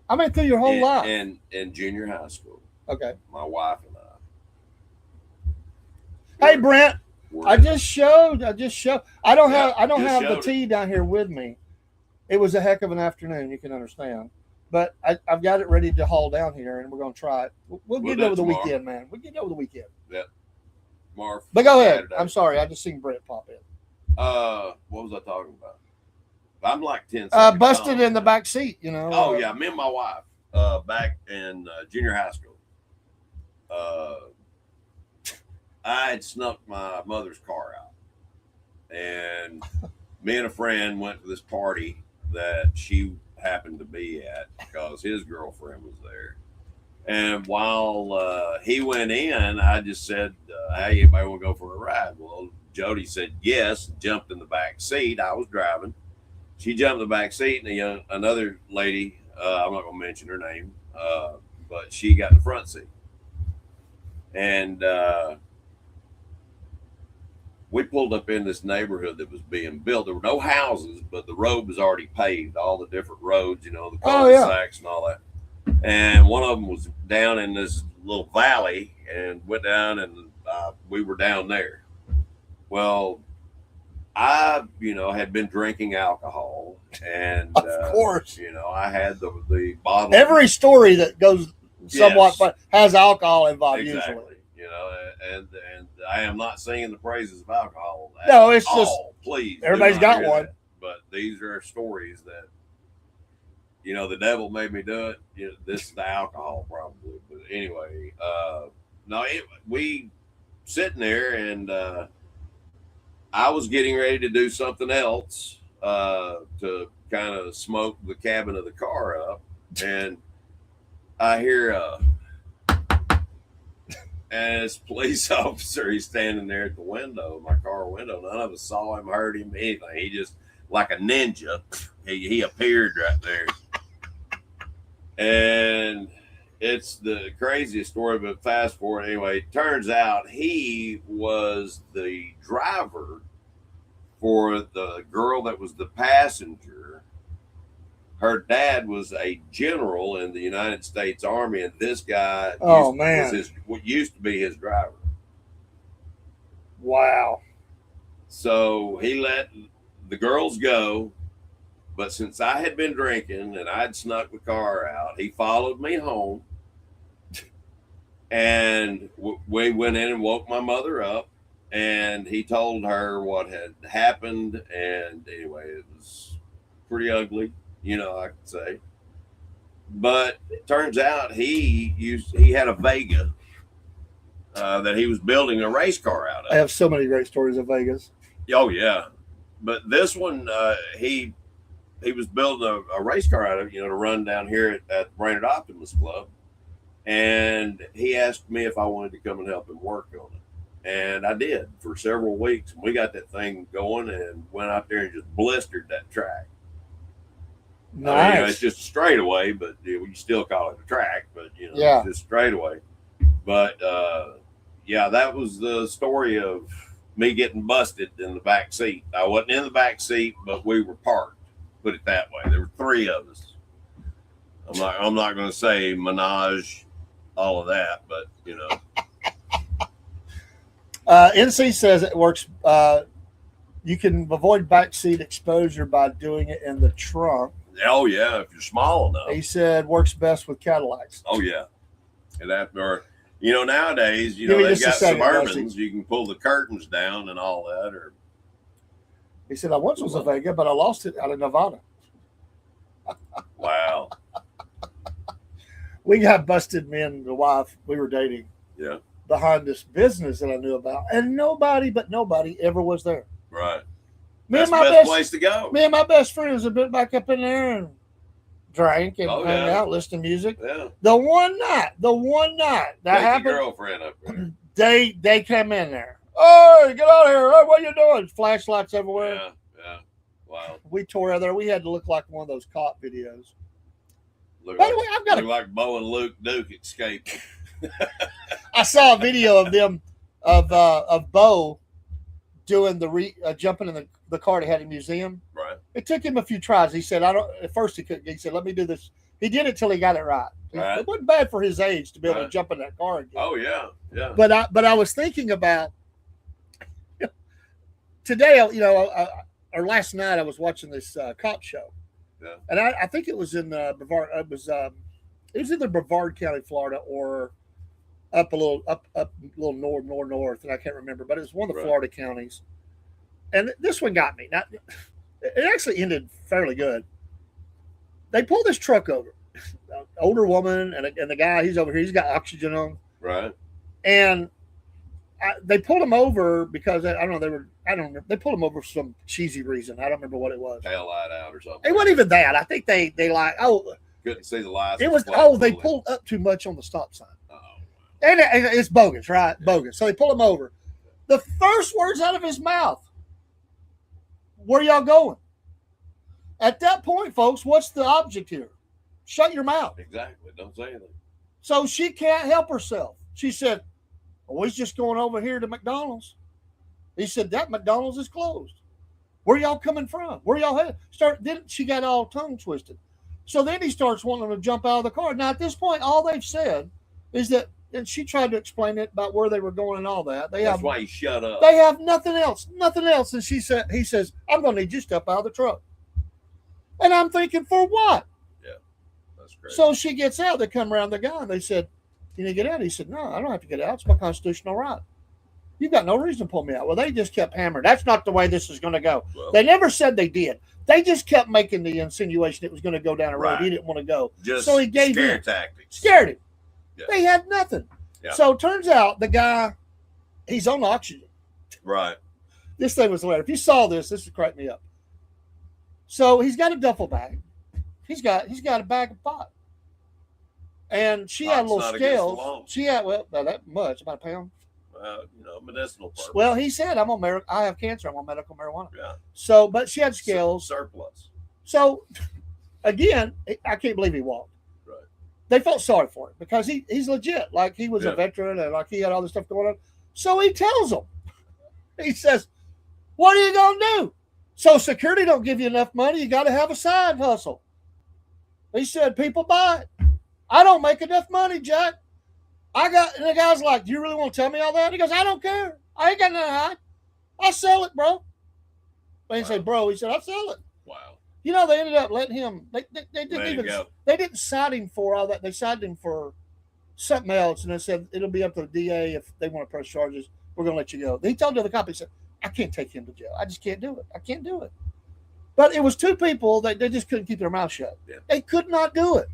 I mean, through your whole life. in junior high school, Okay. my wife and Hey, Brent. I just showed. I don't Yeah, have just the showed it. tea down here with me. It was a heck of an afternoon. You can understand. But I've got it ready to haul down here, and we're going to try it. We'll get do it it over the tomorrow. weekend, man. We'll get it over the weekend. Marv. But go ahead. Saturday. I'm sorry. I just seen Brent pop in. What was I talking about? I'm like 10 seconds Busted on. in the back seat, you know. Oh yeah, me and my wife back in junior high school. I had snuck my mother's car out, and me and a friend went to this party that she happened to be at because his girlfriend was there. And while he went in, I just said, "Hey, anybody want to go for a ride?" Well, Jody said yes, jumped in the back seat. I was driving. She jumped in the back seat, and another lady, I'm not going to mention her name, but she got in the front seat. And we pulled up in this neighborhood that was being built. There were no houses, but the road was already paved, all the different roads, the cul-de-sacs and all that. And one of them was down in this little valley and went down, and we were down there. Well, I, had been drinking alcohol, and of course, I had the bottle. Every story that goes somewhat Yes. has alcohol involved Exactly. usually. And I am not singing the praises of alcohol. No, it's all. just Please. do everybody's not got hear one. that. But these are stories that, the devil made me do it. This is the alcohol probably. But anyway, we sitting there, and I was getting ready to do something else to kind of smoke the cabin of the car up, and I hear and this police officer, he's standing there at the window, my car window. None of us saw him, heard him, anything. He just, like a ninja, he appeared right there. And it's the craziest story, but fast forward anyway. Turns out he was the driver for the girl that was the passenger. Her dad was a general in the United States Army, and this guy used to be his driver. Wow. So he let the girls go, but since I had been drinking and I'd snuck the car out, he followed me home, and we went in and woke my mother up, and he told her what had happened, and anyway, it was pretty ugly. I could say, but it turns out he had a Vega that he was building a race car out of. I have so many great stories of Vegas. Oh yeah, but this one he was building a race car out of, to run down here at Brainerd Optimus Club, and he asked me if I wanted to come and help him work on it, and I did for several weeks. And we got that thing going and went out there and just blistered that track. Nice. I mean, it's just a straightaway, but you still call it a track, but Yeah. it's just straightaway. But that was the story of me getting busted in the back seat. I wasn't in the back seat, but we were parked. Put it that way. There were three of us. I'm not going to say menage, all of that, but NC says it works. You can avoid backseat exposure by doing it in the trunk. Oh yeah, if you're small enough. He said works best with Cadillacs. Oh yeah, and after nowadays, Give me they've just a got second, Suburbans. You can pull the curtains down and all that. Or He said I once was a Vega, but I lost it out of Nevada. wow, We got busted, me and the wife we were dating. Yeah. Behind this business that I knew about, and nobody ever was there. Right. Me That's and the my best place to go. Me and my best friends have been back up in there and drank and hung yeah. out, listened to music. Yeah. The one night that Take your happened, girlfriend up there. they came in there. Oh, get out of here! Hey, what are you doing? Flashlights everywhere. Yeah. Wow. We tore out there. We had to look like one of those cop videos. Look By like, the way, I've got look like Bo and Luke Duke escaped. I saw a video of them of Bo doing the jumping in the car they had in the museum. Right. It took him a few tries. He said, "I don't." At first, he couldn't. He said, "Let me do this." He did it till he got it right. Right. It wasn't bad for his age to be able Right. to jump in that car again. Oh yeah, yeah. But I was thinking about today. Or last night, I was watching this cop show. Yeah. And I think it was in Brevard. It was either Brevard County, Florida, or up a little north, and I can't remember. But it was one of the Florida counties. And this one got me. It actually ended fairly good. They pulled this truck over, an older woman and the guy. He's over here. He's got oxygen on. Right. And they pulled him over because I don't know. They pulled him over for some cheesy reason. I don't remember what it was. Tail light out or something. It wasn't even that. I think they couldn't see the lights. it was they pulled up too much on the stop sign. Oh. And it's bogus, right? Yeah. Bogus. So they pull him over. The first words out of his mouth, "Where y'all going?" At that point, folks, what's the object here? Shut your mouth. Exactly. Don't say anything. So she can't help herself. She said, "Oh, he's just going over here to McDonald's." He said, "That McDonald's is closed. Where y'all coming from? Where y'all headed?" Then she got all tongue twisted. So then he starts wanting to jump out of the car. Now, at this point, all they've said is that, and she tried to explain it about where they were going and all that. That's why you shut up. They have nothing else. And he says, "I'm going to need you to step out of the truck." And I'm thinking, for what? Yeah, that's great. So she gets out. They come around the guy and they said, "Can you get out?" He said, "No, I don't have to get out. It's my constitutional right. You've got no reason to pull me out." Well, they just kept hammering. That's not the way this is going to go. Well, They never said they did. They just kept making the insinuation it was going to go down a road Right. he didn't want to go. just so he gave scare in. tactics. Scared him. Yeah. They had nothing. Yeah. So it turns out the guy, he's on oxygen. Right. This thing was hilarious. If you saw this would crack me up. So he's got a duffel bag. He's got a bag of pot. And she had Pot's little not against the scales. law. She had, well, not that much, about a pound. Medicinal purpose. Well, he said, I have cancer. I'm on medical marijuana. Yeah. So, but she had scales. Surplus. So, again, I can't believe he walked. Right. They felt sorry for him because he's legit. Like he was Yeah. a veteran and like he had all this stuff going on. So he tells them, he says, "What are you going to do? So security don't give you enough money. You got to have a side hustle." He said, "People buy it. I don't make enough money, Jack. And the guy's like, "Do you really want to tell me all that?" He goes, "I don't care. I ain't got nothing to hide. I'll sell it, bro." But he said, "Bro," he said, "I'll sell it." Wow. They ended up letting him. They didn't Let him even. go. They didn't cite him for all that. They cited him for something else, and they said it'll be up to the DA if they want to press charges. We're going to let you go. He told the other cop, he said, "I can't take him to jail. I just can't do it. I can't do it." But it was two people that they just couldn't keep their mouth shut. Yeah. They could not do it.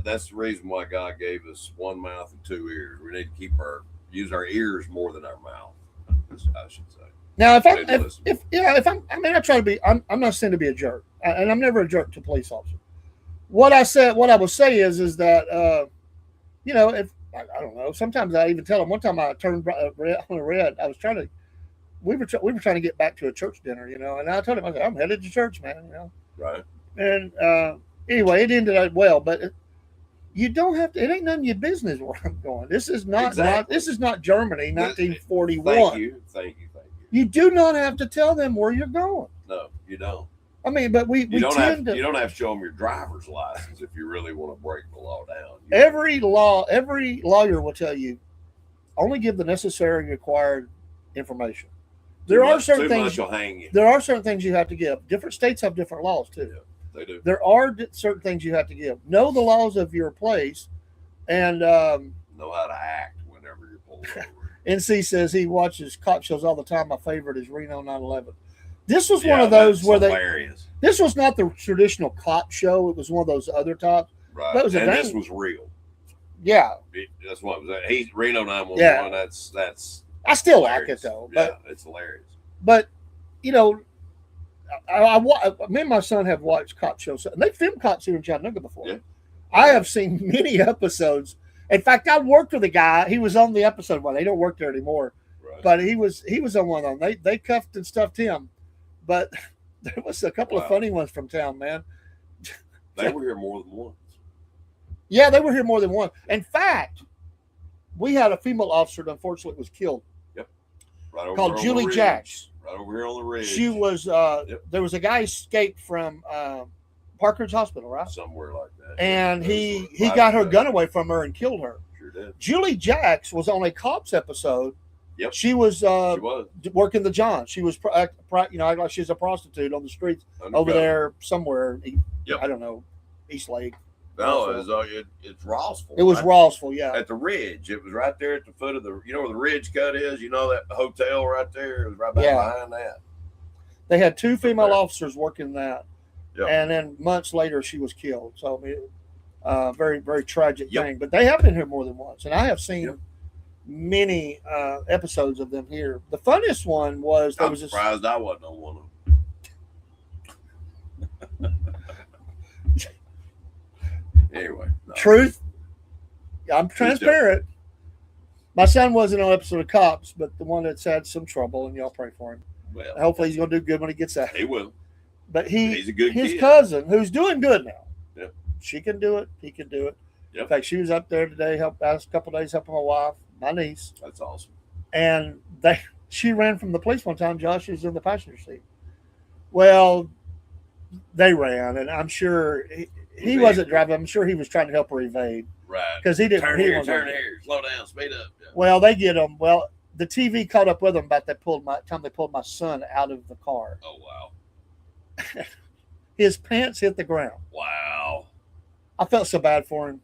That's the reason why God gave us one mouth and two ears. We need to use our ears more than our mouth. I should say. Now, if I try to be, I'm not saying to be a jerk, and I'm never a jerk to police officers. What I will say is that, if I don't know, sometimes I even tell them. One time I turned red on a red. I was trying to, we were trying to get back to a church dinner, and I told him, I said, "I'm headed to church, man," Right. And anyway, it ended up well, but you don't have to. It ain't none of your business where I'm going. This is not this is not Germany, 1941. Thank you. You do not have to tell them where you're going. No, you don't. I mean, but we You don't tend to. have to show them your driver's license if you really want to break the law down. Every lawyer will tell you only give the necessary and required information. There are certain things will hang you. There are certain things you have to give. Different states have different laws too. Yeah, they do. There are certain things you have to give. Know the laws of your place, and Know how to act whenever you're pulled over. NC says he watches cop shows all the time. My favorite is Reno 9/11. This was one of those where hilarious. This was not the traditional cop show. It was one of those other tops. Right. That was and this was real. Yeah. That's what was that. He's Reno 911. Yeah. That's I still hilarious. like it though. But yeah, it's hilarious. But me and my son have watched cop shows, and they filmed cops here in Chattanooga before. Yeah. I have seen many episodes. In fact, I worked with a guy. He was on the episode one. They don't work there anymore, Right. but he was on one of them. They cuffed and stuffed him, but There was a couple of funny ones from town, man. They were here more than once. Yeah, they were here more than once. In fact, we had a female officer that unfortunately was killed. Yep. Right over called Julie Jacks. Right over here on the ridge. She was. There was a guy escaped from Parkridge Hospital, right? Somewhere like that. And he got her gun away from her and killed her. Sure did. Julie Jacks was on a Cops episode. Yep. She was working the John. She was, like she's a prostitute on the streets over there somewhere. I don't know, East Lake. No, it's Rossville. It was Rossville, yeah. At the ridge. It was right there at the foot of the, where the ridge cut is? That hotel right there? It was right behind that. They had 2 female officers working that. Yep. And then months later, she was killed. So, I mean, very, very tragic thing. But they have been here more than once. And I have seen many episodes of them here. The funniest one was I'm surprised I wasn't on one of them. Anyway, no. Truth. I'm transparent. My son wasn't on an episode of Cops, but the one that's had some trouble, and y'all pray for him. Well, hopefully he's going to do good when he gets out. He will. But he's a good his kid. cousin, who's doing good now. Yep. She can do it. He can do it. Yep. In fact, she was up there today, last couple of days helping my wife, my niece. That's awesome. And she ran from the police one time. Josh was in the passenger seat. Well, they ran, and I'm sure he wasn't driving. I'm sure he was trying to help her evade. Right. Because he didn't. Turn here, slow down, speed up. Yeah. Well, they get him. Well, the TV caught up with them about time they pulled my son out of the car. Oh, wow. His pants hit the ground. Wow. I felt so bad for him.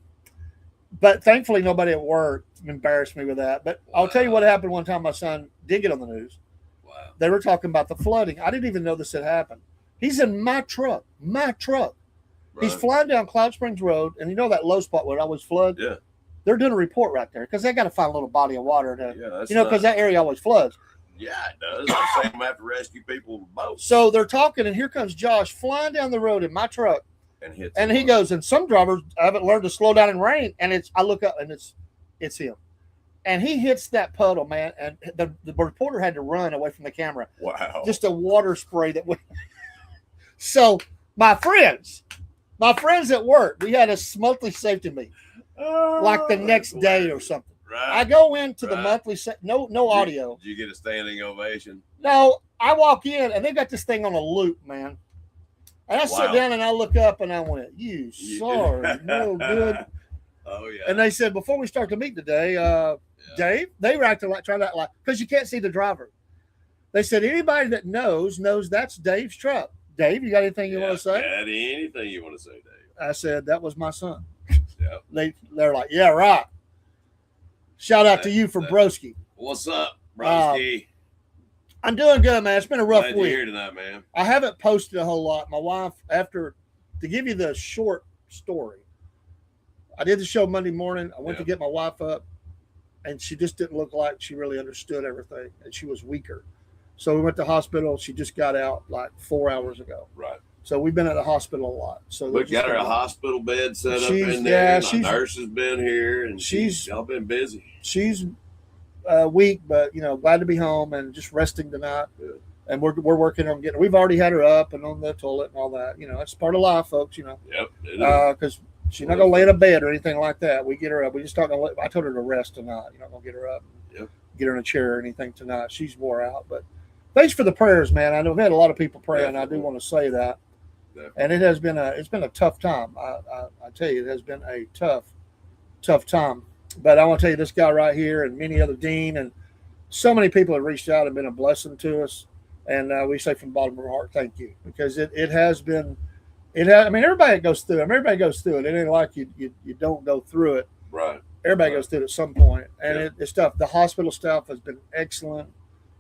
But thankfully, nobody at work embarrassed me with that. But I'll tell you what happened one time my son did get on the news. Wow. They were talking about the flooding. I didn't even know this had happened. He's in my truck. Right. He's flying down Cloud Springs Road, and that low spot where it always floods? Yeah. They're doing a report right there because they got to find a little body of water to, because that area always floods. Yeah, it does. I'm saying I have to rescue people with boats. So they're talking, and here comes Josh flying down the road in my truck. And he goes, and some drivers haven't learned to slow down in rain. And I look up, and it's him. And he hits that puddle, man. And the reporter had to run away from the camera. Wow. Just a water spray that went. So my friends at work, we had a monthly safety meeting, like the next day or something. Right. I go into the monthly no audio. Did you get a standing ovation? No, I walk in and they got this thing on a loop, man. And I sit down and I look up and I went, "You sorry, no good." Oh yeah. And they said before we start the meeting today, Dave, they were acting like trying to act like because you can't see the driver. They said anybody that knows that's Dave's truck. Dave, you got anything you want to say? Anything you want to say, Dave? I said that was my son. Yeah. They're like, yeah, right. Shout out to you for Broski. What's up, Broski? I'm doing good, man. It's been a rough Glad week. you're here tonight, man. I haven't posted a whole lot. My wife, to give you the short story, I did the show Monday morning. I went to get my wife up, and she just didn't look like she really understood everything, and she was weaker. So we went to the hospital. She just got out like 4 hours ago. Right. So we've been at the hospital a lot. So we got her a hospital bed set up in there. The nurse has been here, and y'all been busy. She's weak, but glad to be home and just resting tonight. Good. And we're working on getting. We've already had her up and on the toilet and all that. It's part of life, folks. Yep. Because she's not gonna lay in a bed or anything like that. We get her up. We just not gonna. I told her to rest tonight. You're not gonna get her up. Yep. Get her in a chair or anything tonight. She's wore out, but. Thanks for the prayers, man. I know we've had a lot of people praying. I do want to say that. Definitely. And it has been a tough time. I tell you, it has been a tough time. But I want to tell you, this guy right here and many other Dean and so many people have reached out and been a blessing to us. And we say from the bottom of our heart, thank you, because it has been. I mean, everybody goes through it. Everybody goes through it. It ain't like you don't go through it. Right. Everybody goes through it at some point, and it's tough. The hospital staff has been excellent.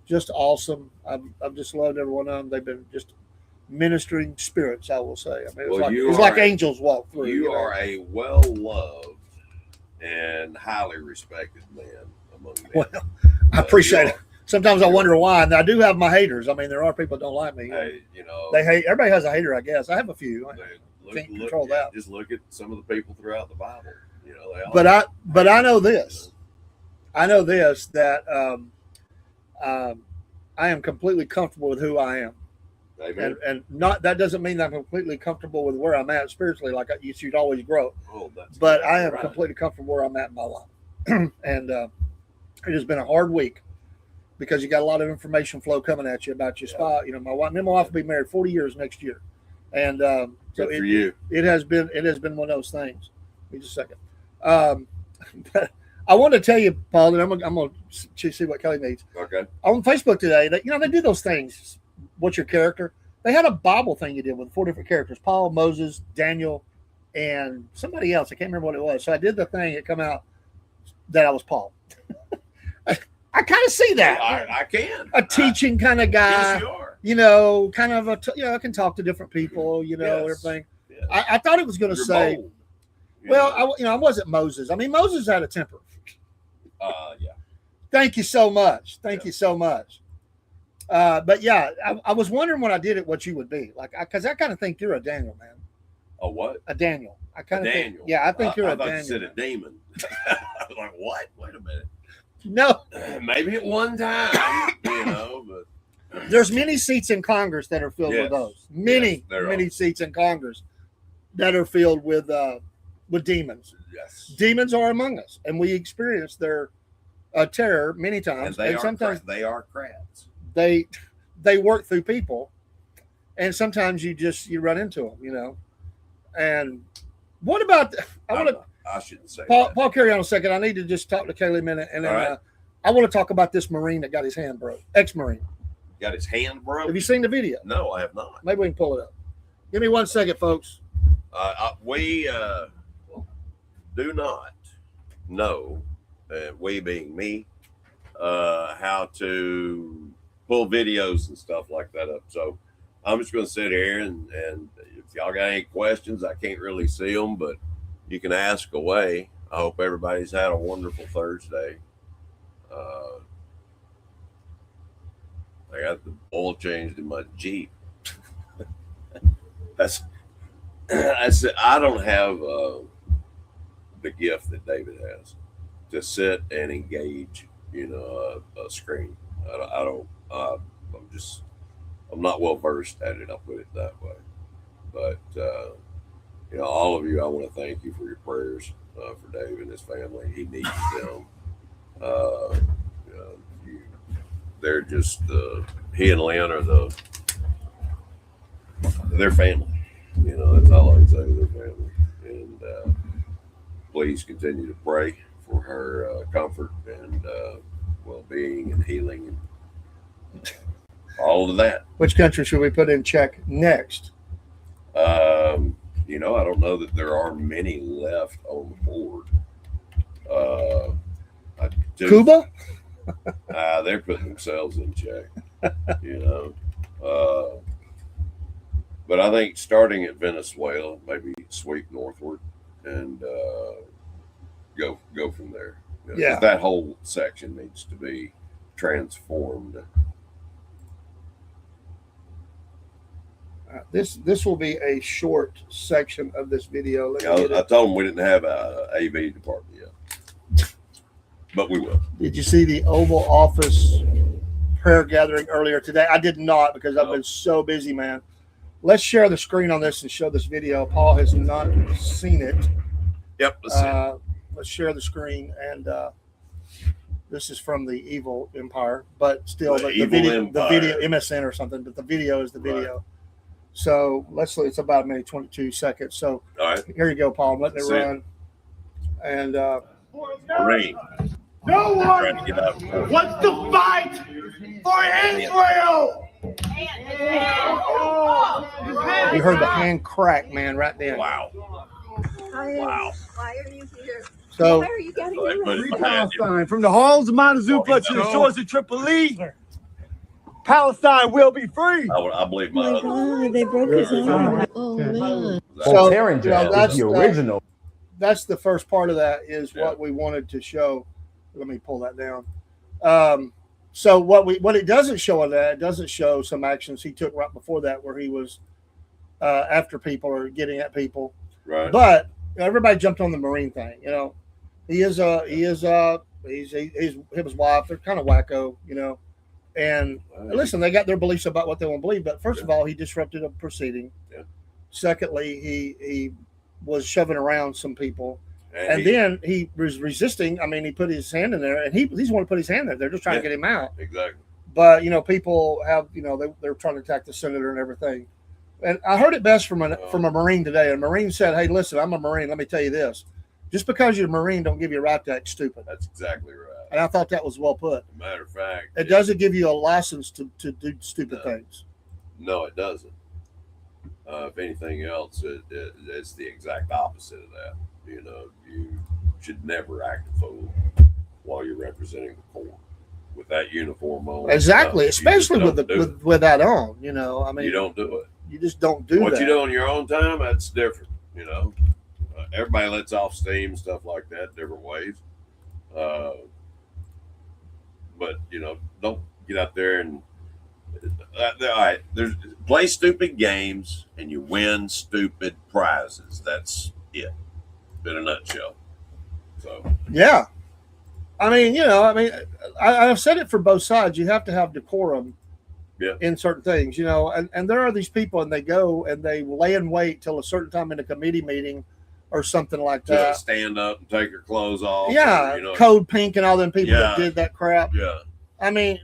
Just awesome. I've just loved every one of them. They've been just ministering spirits, I will say. I mean, it's like angels walk through. You are a well-loved and highly respected man among men. Well, I appreciate it. Sometimes I wonder why. And I do have my haters. I mean, there are people that don't like me. Hey, they hate. Everybody has a hater, I guess. I have a few. Can't control that. Just look at some of the people throughout the Bible. But I know this. I know this that I am completely comfortable with who I am. And not that doesn't mean I'm completely comfortable with where I'm at spiritually. Like you should always grow, but I am completely comfortable where I'm at in my life. And it has been a hard week because you got a lot of information flow coming at you about your spot. You know, my wife will be married 40 years next year, and so it has been one of those things. Give me just a second. But I want to tell you, Paul, that I'm going to see what Kelly needs. Okay. On Facebook today, that they do those things. What's your character? They had a Bible thing you did with 4 different characters: Paul, Moses, Daniel, and somebody else. I can't remember what it was. So I did the thing. It come out that I was Paul. I kind of see that. I can. A teaching kind of guy. Yes, you are. Kind of I can talk to different people. Everything. Yes. I thought it was going to say. Bold. I wasn't Moses. I mean, Moses had a temper. Yeah. Thank you so much. Thank you so much. But yeah, I was wondering when I did it what you would be like, because I kind of think you're a Daniel, man. A what? A Daniel. I kind of think. Daniel. Yeah, I think you're a a Daniel. Daniel. You said a demon. I was like, what? Wait a minute. No. Maybe at one time, but there's many seats in Congress that are filled with those. Many seats in Congress that are filled with demons. Yes. Demons are among us, and we experience their terror many times. And sometimes they are crabs. They work through people, and sometimes you run into them, And what about I shouldn't say Paul, carry on a second. I need to just talk to Kaylee a minute, and then I want to talk about this Marine that got his hand broke. Ex-Marine. Got his hand broke? Have you seen the video? No, I have not. Maybe we can pull it up. Give me 1 second, folks. We do not know, we being me, how to pull videos and stuff like that up. So I'm just going to sit here and if y'all got any questions, I can't really see them, but you can ask away. I hope everybody's had a wonderful Thursday. I got the oil changed in my Jeep. I said, I don't have the gift that David has to sit and engage, a screen. I'm not well versed at it. I'll put it that way. But, all of you, I want to thank you for your prayers for Dave and his family. He needs them. They're just, he and Lynn are their family. That's all I can say, their family. And please continue to pray for her comfort and well-being and healing and all of that. Which country should we put in check next? I don't know that there are many left on the board. Cuba? They're putting themselves in check, But I think starting at Venezuela, maybe sweep northward and go from there. That whole section needs to be transformed. This will be a short section of this video. I told them we didn't have a AV department yet, but we will. Did you see the Oval Office prayer gathering earlier today? I did not because I've been so busy, man. Let's share the screen on this and show this video. Paul has not seen it. Yep. Let's share the screen. And this is from the evil empire, but still the video, MSN or something, but the video is the video. Right. So it's about a minute, 22 seconds. So all right. Here you go, Paul. I'm letting it run. And Marine. No one wants to fight for Israel. You heard the hand crack, man, right there. Wow. Why are you here? So, why are you getting here? Free Palestine, from the halls of Montezuma to the shores of Tripoli, Palestine will be free. I believe my other. God, they broke his arm. Oh man. So that's the original. That's the first part of that is what we wanted to show. Let me pull that down. So what it doesn't show on that, it doesn't show some actions he took right before that where he was after people or getting at people. Right. But everybody jumped on the Marine thing. He's his wife. They're kind of wacko. And listen, they got their beliefs about what they want to believe. But first of all, he disrupted a proceeding. Yeah. Secondly, he was shoving around some people. And he, then he was resisting. I mean, he put his hand in there, and he's want to put his hand there. They're just trying to get him out. Exactly. But people have, they're trying to attack the senator and everything. And I heard it best from a Marine today. A Marine said, "Hey, listen, I'm a Marine. Let me tell you this: just because you're a Marine, don't give you a right to act stupid." That's exactly right. And I thought that was well put. As a matter of fact, it doesn't give you a license to do stupid things. No, it doesn't. If anything else, it's the exact opposite of that. You should never act a fool while you're representing the Corps with that uniform on. Exactly, especially with that on. I mean, you don't do it. You just don't do what that. you do on your own time, that's different. Everybody lets off steam and stuff like that, different ways. But don't get out there and play stupid games and you win stupid prizes. That's it in a nutshell. So yeah, I mean, I've said it for both sides. You have to have decorum. Yeah. In certain things, and there are these people, and they go and they lay in wait till a certain time in a committee meeting or something like that. Stand up and take your clothes off. Yeah, Code Pink and all them people that did that crap. Yeah. I mean,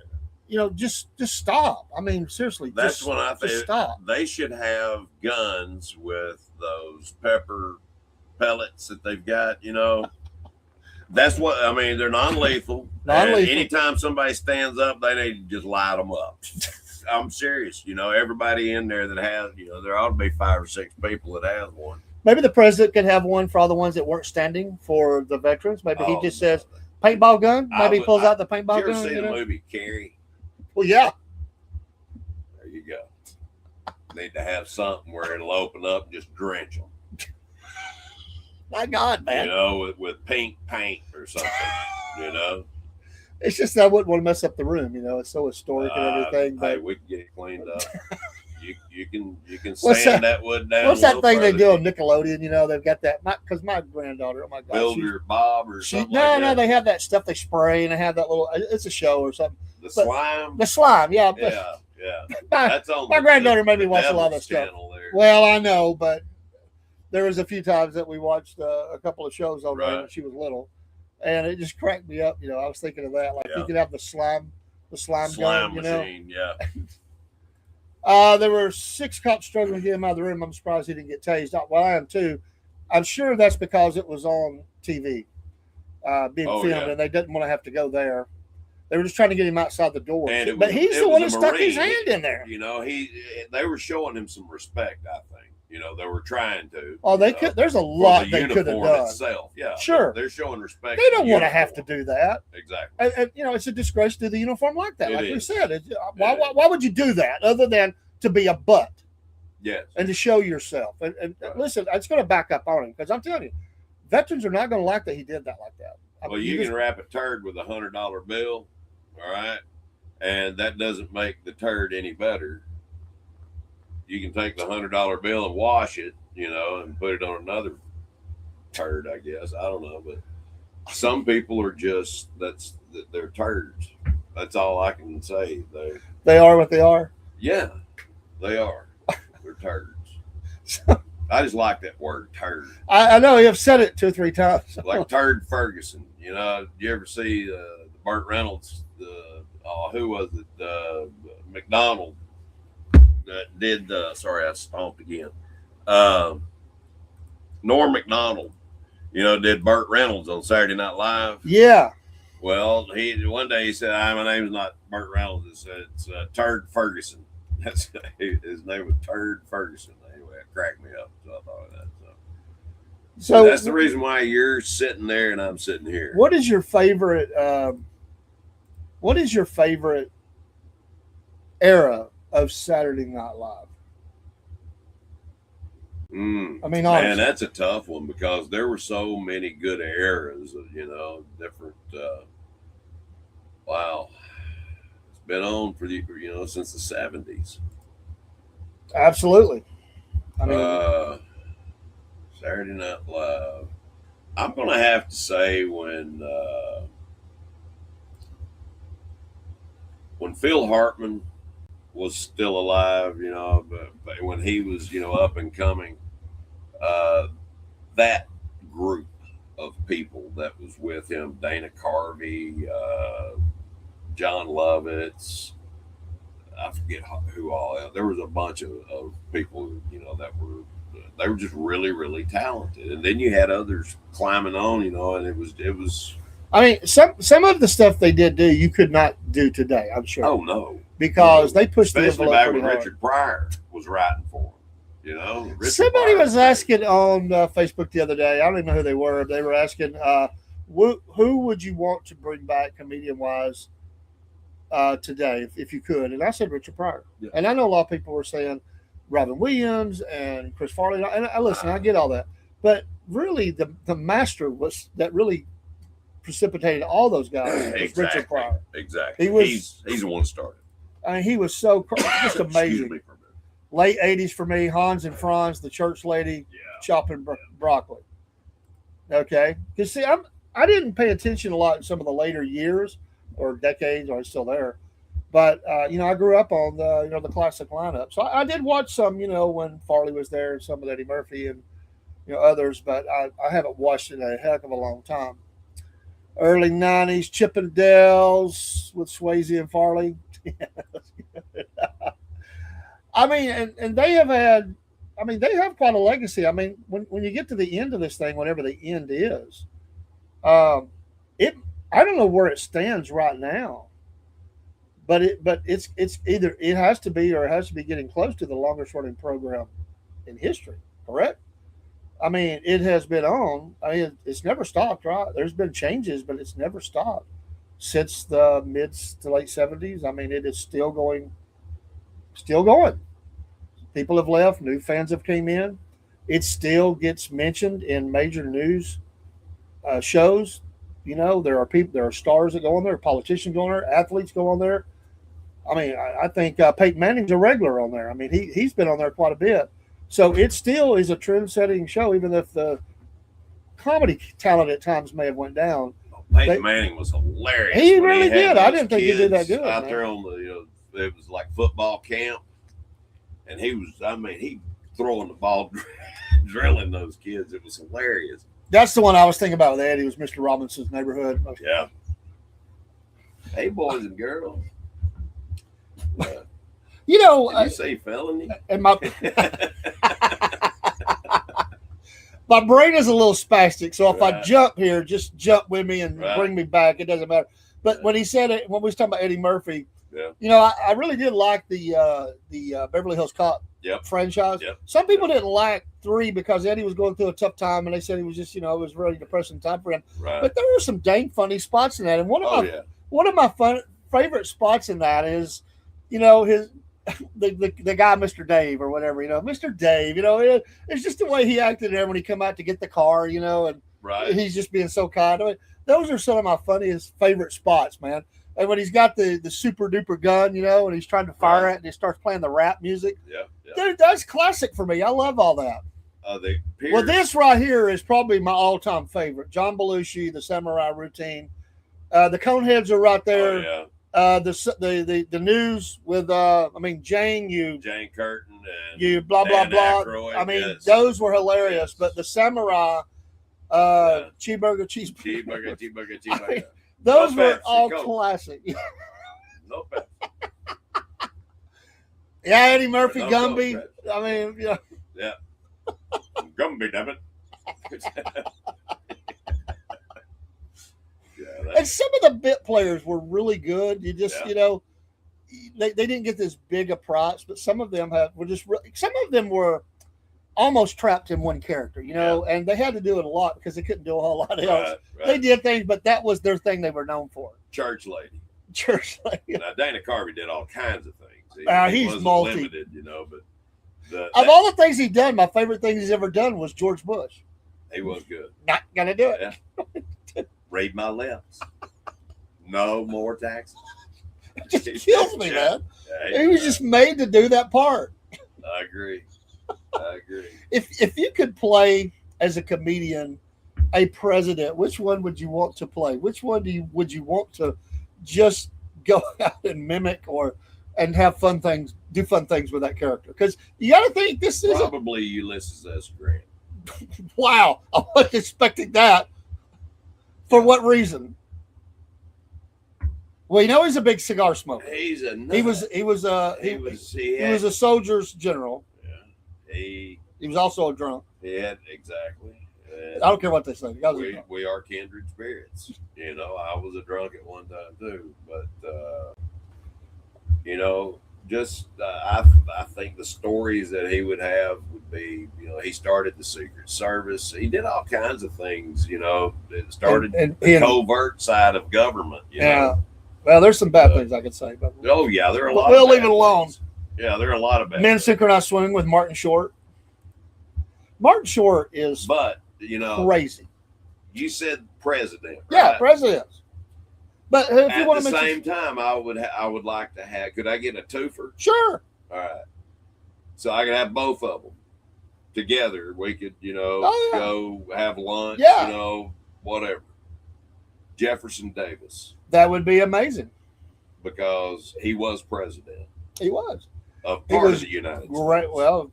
just stop. I mean, seriously, that's what I think. Stop. They should have guns with those pepper pellets that they've got. That's what I mean. They're non-lethal. Anytime somebody stands up, they need to just light them up. I'm serious. Everybody in there that has, there ought to be 5 or 6 people that has one. Maybe the president could have one for all the ones that weren't standing for the veterans. Maybe he just says paintball gun. Maybe he pulls out the paintball gun. You ever see the movie Carrie? Well, yeah. There you go. Need to have something where it'll open up and just drench them. My God, man. With pink paint or something, It's just I wouldn't want to mess up the room, It's so historic and everything. But hey, we can get it cleaned up. you can sand that wood down. What's that thing they do on Nickelodeon? They've got that because my granddaughter, oh my God, Builder Bob or something. No, they have that stuff they spray and they have that little. It's a show or something. The slime, yeah. That's on my granddaughter made me watch a lot of that stuff. There. Well, I know, but there was a few times that we watched a couple of shows on there when she was little, and it just cracked me up. I was thinking of that. Like you could have the slime gun, machine, yeah. There were 6 cops struggling to get him out of the room. I'm surprised he didn't get tased. Well, I am too. I'm sure that's because it was on TV, being filmed, and they didn't want to have to go there. They were just trying to get him outside the door. But he's the one that stuck his hand in there. They were showing him some respect, I think. They were trying to. Oh, they could. There's a lot they could have done. Itself. Yeah, sure. They're showing respect. They don't want to have to do that. Exactly. And it's a disgrace to do the uniform like that. Like we said, why would you do that other than to be a butt? Yes. And to show yourself. And listen, it's going to back up on him because I'm telling you, veterans are not going to like that he did that like that. Well, you can wrap a turd with $100 bill, all right, and that doesn't make the turd any better. You can take the $100 bill and wash it, and put it on another turd, I guess. I don't know, but some people are just they're turds. That's all I can say. They are what they are. Yeah, they are. They're turds. I just like that word, turd. I know you've said it 2 or 3 times. Like Turd Ferguson. You ever see the Burt Reynolds? Who was it? McDonald that did. Sorry, I stomped again. Norm McDonald. Did Burt Reynolds on Saturday Night Live. Yeah. Well, one day he said, "My name's not Burt Reynolds. It's Turd Ferguson." That's his name was Turd Ferguson. Anyway, it cracked me up. So I thought of that. So that's the reason why you're sitting there and I'm sitting here. What is your favorite? Era of Saturday Night Live? I mean, honestly. Man, that's a tough one because there were so many good eras of different. Wow, it's been on for since the 70s. Absolutely. I mean, Saturday Night Live. I'm gonna have to say when when Phil Hartman was still alive, but when he was, up and coming, that group of people that was with him, Dana Carvey, John Lovitz, I forget who all. There was a bunch of people, they were just really, really talented. And then you had others climbing on, and it was. I mean, some of the stuff they did do, you could not do today. I'm sure. Oh no, because they pushed the especially envelope back pretty when hard. Richard Pryor was writing for him. Somebody was asking on Facebook the other day. I don't even know who they were. They were asking, who would you want to bring back comedian wise today if you could? And I said Richard Pryor. Yeah. And I know a lot of people were saying Robin Williams and Chris Farley. And I get all that, but really the master was that really precipitated all those guys. Exactly. Richard Pryor. Exactly. He's the one started. I mean, he was so just amazing. Late 80s for me, Hans and Franz, the church lady, chopping broccoli. Okay. Because, see, I didn't pay attention a lot in some of the later years or decades, or I'm still there. But, I grew up on the classic lineup. So I did watch some, when Farley was there and some with Eddie Murphy and, others. But I haven't watched it in a heck of a long time. Early 90s, Chippendales with Swayze and Farley. I mean, and they have they have quite a legacy. I mean, when you get to the end of this thing, whatever the end is, I don't know where it stands right now, but it's either it has to be or it has to be getting close to the longest running program in history. Correct? I mean, it has been on. I mean, it's never stopped, right? There's been changes, but it's never stopped since the mid to late 70s. I mean, it is still going. People have left, new fans have came in. It still gets mentioned in major news shows. There are stars that go on there, politicians go on there, athletes go on there. I mean, I think Peyton Manning's a regular on there. I mean, he's been on there quite a bit. So it still is a trend-setting show, even if the comedy talent at times may have went down. Peyton Manning was hilarious. He really did. I didn't think he did that good. Out there on it was like football camp, and he throwing the ball, drilling those kids. It was hilarious. That's the one I was thinking about with Eddie. Was Mr. Robinson's Neighborhood. Yeah. Hey, boys and girls. Did you say felony? And my brain is a little spastic, so if I jump here, just jump with me and bring me back. It doesn't matter. But when he said it, when we was talking about Eddie Murphy, I really did like the Beverly Hills Cop franchise. Yep. Some people didn't like 3 because Eddie was going through a tough time, and they said he was just, it was really depressing time for him. Right. But there were some dang funny spots in that, and one of my favorite spots in that is, his. The guy, Mr. Dave or whatever, Mr. Dave, it's just the way he acted there when he come out to get the car, and he's just being so kind. I mean, those are some of my funniest favorite spots, man. And when he's got the super duper gun, and he's trying to fire it and he starts playing the rap music. Yeah. Dude, that's classic for me. I love all that. Well, this right here is probably my all-time favorite. John Belushi, the Samurai Routine. The Coneheads are right there. Oh, yeah. The news with Jane Curtin and you blah blah blah. Aykroyd, I mean, those were hilarious. Yes. But the Samurai cheeseburger. I mean, those were all classic. No bad. Yeah, Eddie Murphy, Gumby. I mean, yeah, Gumby, damn it. And some of the bit players were really good. You just, they didn't get this big a props, but some of them some of them were almost trapped in one character, and they had to do it a lot because they couldn't do a whole lot else. Right. They did things, but that was their thing they were known for. Church lady. Now, Dana Carvey did all kinds of things. He's multi. Limited, but of all the things he's done, my favorite thing he's ever done was George Bush. He was good. Not gonna do it. Yeah. Read my lips. No more taxes. It just kills me, man. He was just made to do that part. I agree. If you could play as a comedian a president, which one would you want to play? Which one would you want to just go out and mimic and have fun things, do fun things with that character. Because you got to think this is Probably Ulysses S. Grant. wow. I wasn't expecting that. For what reason? Well, you know he's a big cigar smoker. He's a nut. He was a soldier's general. Yeah. He was also a drunk. Yeah, exactly. I don't care what they say. We are kindred spirits. You know, I was a drunk at one time too, but you know, just I think the stories that he would have would be, you know, he started the Secret Service. He did all kinds of things. You know, it started the covert side of government. You know? Well, there's some bad things I could say, but oh yeah, there are a lot. We'll leave it alone. Things. Yeah, there are a lot of bad men things. synchronized swimming with Martin Short. Martin Short is, but you know, crazy. You said president, right? Yeah, president. But if you want to at the same time, I would like to have. Could I get a twofer? Sure. All right. So I could have both of them together. We could, you know, go have lunch. Yeah. You know, whatever. Jefferson Davis. That would be amazing. Because he was president. He was. Of part of the United States. Right. Well,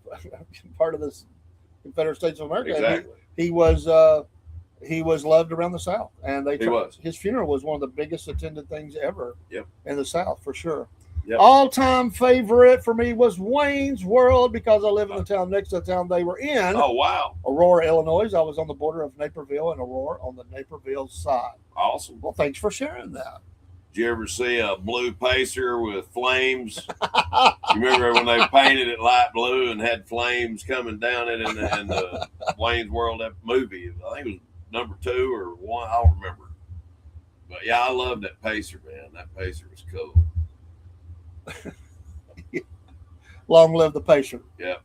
part of this Confederate States of America. Exactly. He was loved around the South, and his funeral was one of the biggest attended things ever. Yep. In the South for sure. Yep. All-time favorite for me was Wayne's World because I live in the town next to the town they were in. Oh wow! Aurora, Illinois. I was on the border of Naperville and Aurora on the Naperville side. Awesome. Well, thanks for sharing that. Did you ever see a blue pacer with flames? You remember when they painted it light blue and had flames coming down it in the Wayne's World movie? I think it was number 2 or 1. I don't remember. But yeah, I love that pacer, man. That pacer was cool. Long live the pacer. Yep.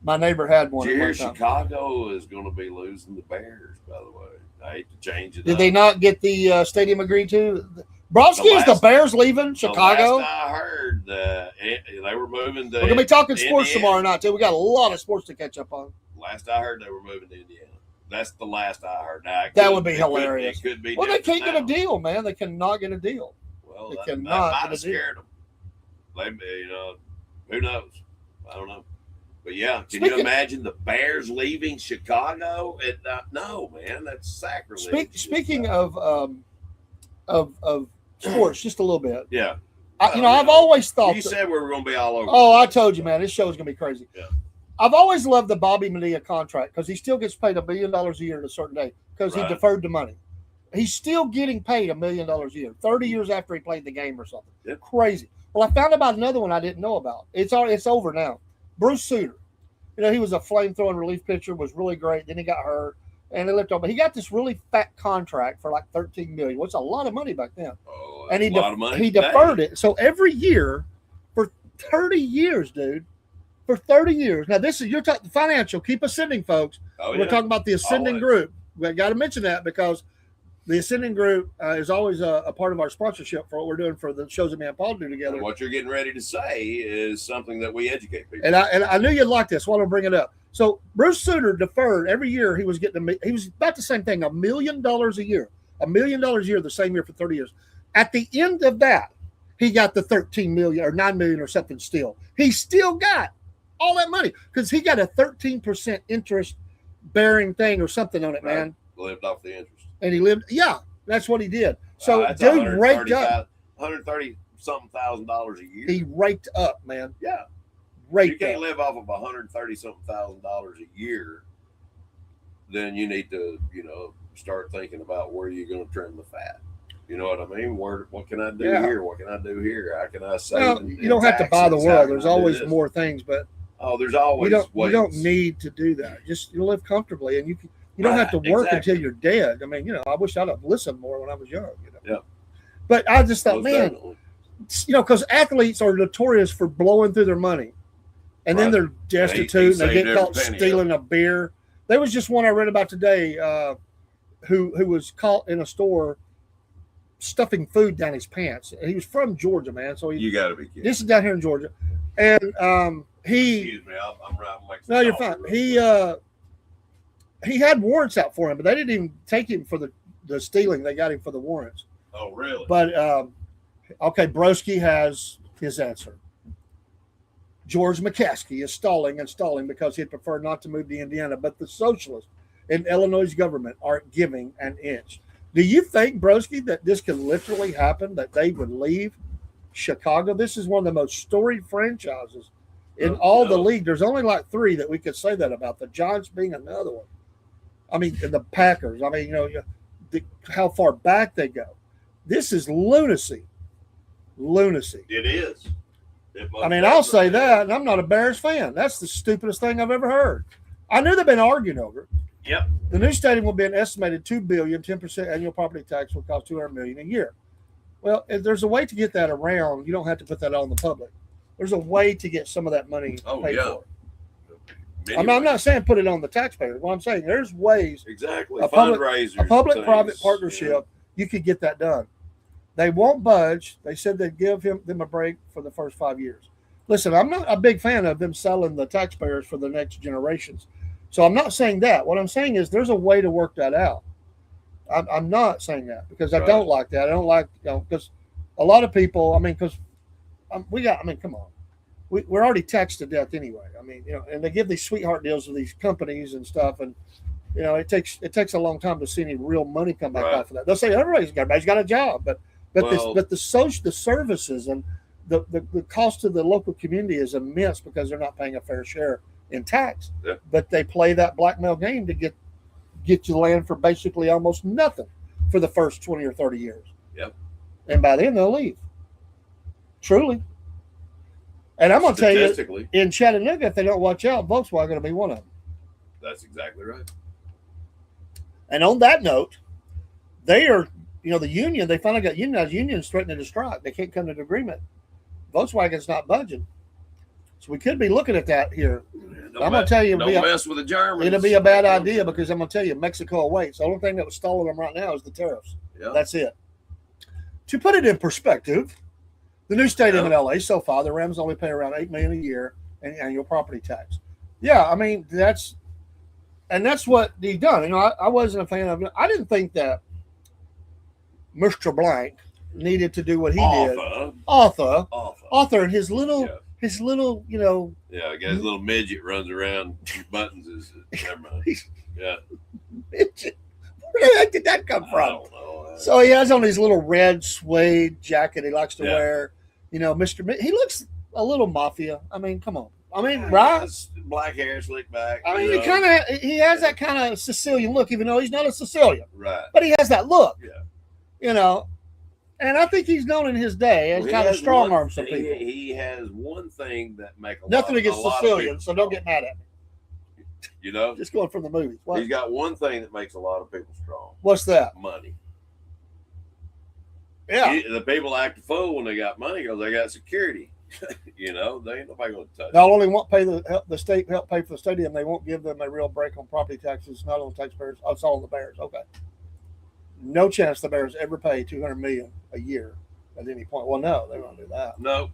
My neighbor had one. Did you hear Chicago is going to be losing the Bears, by the way? I hate to change it. Did they not get the stadium agreed to? Brodsky, is the Bears leaving Chicago? Last I heard, they were moving to. We're going to be talking sports Indiana tomorrow night, too. We got a lot of sports to catch up on. Last I heard, they were moving to Indiana. That's the last I heard. Now, that would be hilarious. It could be. Well, they can't get a deal, man. They cannot get a deal. Well, they that cannot might get a have scared deal. them. They, you know, who knows? I don't know. But yeah, can you imagine the Bears leaving Chicago? No, man, that's sacrilege. Speaking of sports, just a little bit. Yeah. I've always thought. You said we were going to be all over. Oh, I told you, man. This show is going to be crazy. Yeah. I've always loved the Bobby Medea contract because he still gets paid $1 million a year at a certain day because he deferred the money. He's still getting paid $1 million a year, 30 years after he played the game or something. Yep. Crazy. Well, I found about another one I didn't know about. It's over now. Bruce Sutter. You know, he was a flame-throwing relief pitcher, was really great. Then he got hurt, and they left off. But he got this really fat contract for like $13 million, which is a lot of money back then. Oh, and a lot of money. He deferred it. So every year for 30 years, dude. For 30 years. Now, this is you're talking financial. Keep ascending, folks. We're talking about the ascending group. We got to mention that because the ascending group is always a part of our sponsorship for what we're doing for the shows that me and Paul do together. And what you're getting ready to say is something that we educate people. And I knew you'd like this. Why don't I bring it up? So Bruce Sutter deferred every year. He was about the same thing, $1 million a year, $1 million a year, the same year for 30 years. At the end of that, he got the 13 million or 9 million or something still. He still got all that money because he got a 13% interest bearing thing or something on it, man. Lived off the interest. And he lived, that's what he did. So, dude raked up $130-something thousand a year. He raked up, man. Yeah. Raked you can't up. live off of $130-something thousand a year. Then you need to, start thinking about where you're going to trim the fat. You know what I mean? What can I do here? What can I do here? How can I save? Well, you don't have to buy the world. There's always more things, but there's always you don't need to do that. Just live comfortably, and you don't have to work until you're dead. I mean, I wish I'd have listened more when I was young. Yeah. But I just thought, because athletes are notorious for blowing through their money, and then they're destitute and they get caught stealing a beer. There was just one I read about today, who was caught in a store stuffing food down his pants. He was from Georgia, man. So you got to be kidding. This is down here in Georgia, and Excuse me, I'm right. No, you're fine. He had warrants out for him, but they didn't even take him for the stealing. They got him for the warrants. Oh, really? But Okay, Broski has his answer. George McCaskey is stalling and stalling because he'd prefer not to move to Indiana, but the socialists in Illinois' government aren't giving an inch. Do you think, Broski, that this could literally happen, that they would leave Chicago? This is one of the most storied franchises in all the league. There's only like 3 that we could say that about, the Giants being another one. I mean, the Packers. I mean, how far back they go. This is lunacy. Lunacy. It is. I mean, I'll say that, and I'm not a Bears fan. That's the stupidest thing I've ever heard. I knew they've been arguing over it. Yep. The new stadium will be an estimated $2 billion, 10% annual property tax will cost $200 million a year. Well, if there's a way to get that around, you don't have to put that on the public. There's a way to get some of that money paid for. I'm not saying put it on the taxpayers. What I'm saying, there's ways. Exactly. A public-private partnership, you could get that done. They won't budge. They said they'd give them a break for the first 5 years. Listen, I'm not a big fan of them selling the taxpayers for the next generations. So I'm not saying that. What I'm saying is there's a way to work that out. I'm not saying that because I don't like that. I don't like, because a lot of people, come on. We're already taxed to death anyway. I mean, and they give these sweetheart deals to these companies and stuff. And, it takes a long time to see any real money come back off of that. They'll say everybody's got a job, but the services and the cost to the local community is immense because they're not paying a fair share in tax. Yeah. But they play that blackmail game to get you land for basically almost nothing for the first 20 or 30 years. Yep. And by then they'll leave. Truly. And I'm going to tell you, in Chattanooga, if they don't watch out, Volkswagen will be one of them. That's exactly right. And on that note, they are, the union, they finally got unionized. Unions threatening to strike. They can't come to an agreement. Volkswagen's not budging. So we could be looking at that here. I'm going to tell you, don't mess with the Germans. It'll be a bad idea because I'm going to tell you, Mexico awaits. The only thing that was stalling them right now is the tariffs. Yep. That's it. To put it in perspective, the new stadium in LA, so far, the Rams only pay around $8 million a year in annual property tax. Yeah, I mean, that's what he done. I wasn't a fan of it. I didn't think that Mr. Blank needed to do what he did. Arthur and his little, yeah, I guess his little midget runs around buttons. Never mind. Yeah. Midget. Where the heck did that come from? I don't know. So he has on his little red suede jacket he likes to wear. Mr. He looks a little mafia. I mean, come on. I mean, right? Black hair, slick back. I mean, he has that kind of Sicilian look, even though he's not a Sicilian. Right. But he has that look. Yeah. And I think he's known in his day as kind of strong arm some people. He has one thing that makes nothing against Sicilians, so don't get mad at me. Just going from the movies. What? He's got one thing that makes a lot of people strong. What's that? Money. Yeah. The people act a fool when they got money because they got security. They ain't nobody going to touch. They'll only won't pay the state help pay for the stadium. They won't give them a real break on property taxes. Not on the taxpayers. Oh, it's all on the Bears. Okay. No chance the Bears ever pay $200 million a year at any point. Well, no, they won't do that. No.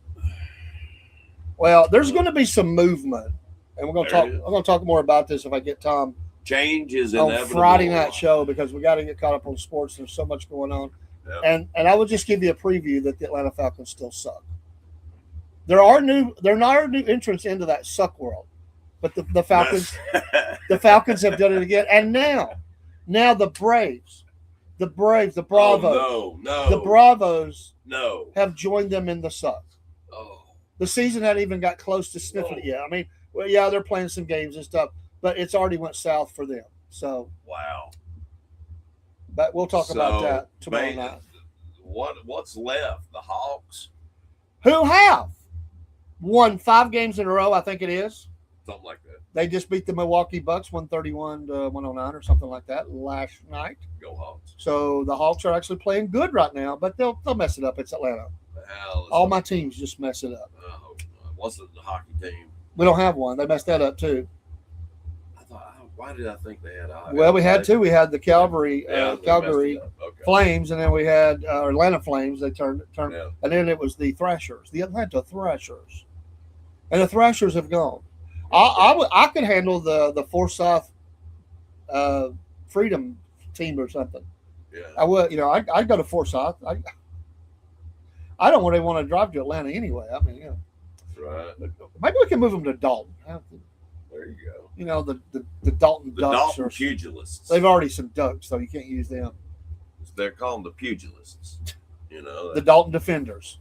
Well, there's going to be some movement, and we're going to talk. I'm going to talk more about this if I get Tom. Change is on inevitable. Friday night show because we got to get caught up on sports. There's so much going on, and I will just give you a preview that the Atlanta Falcons still suck. They're not new entrants into that suck world, but the Falcons, the Falcons have done it again, and now the Braves. The Bravos. Oh, no. The Bravos No. have joined them in the suck. Oh. The season hadn't even got close to sniffing it yet. I mean, well, yeah, they're playing some games and stuff, but it's already went south for them. So wow. But we'll talk about that tomorrow night. What's left? The Hawks? Who have won 5 games in a row, I think it is. Something like that. They just beat the Milwaukee Bucks 131 to 109 or something like that last night. Go Hawks. So the Hawks are actually playing good right now, but they'll mess it up. It's Atlanta. All my teams just mess it up. What's the hockey team? We don't have one. They messed that up too. Why did I think they had hockey? Well, we had two. We had the Calgary Flames, and then we had Atlanta Flames. They turned, and then it was the Thrashers, the Atlanta Thrashers, and the Thrashers have gone. I could handle the Forsyth Freedom team or something. Yeah. I would. I'd go to Forsyth. I don't really want to drive to Atlanta anyway. I mean, Right. maybe we can move them to Dalton. There you go. You know, the Dalton The Ducks. Dalton Are, pugilists. they've already some ducks, so you can't use them. They're called the pugilists. You know. The Dalton Defenders.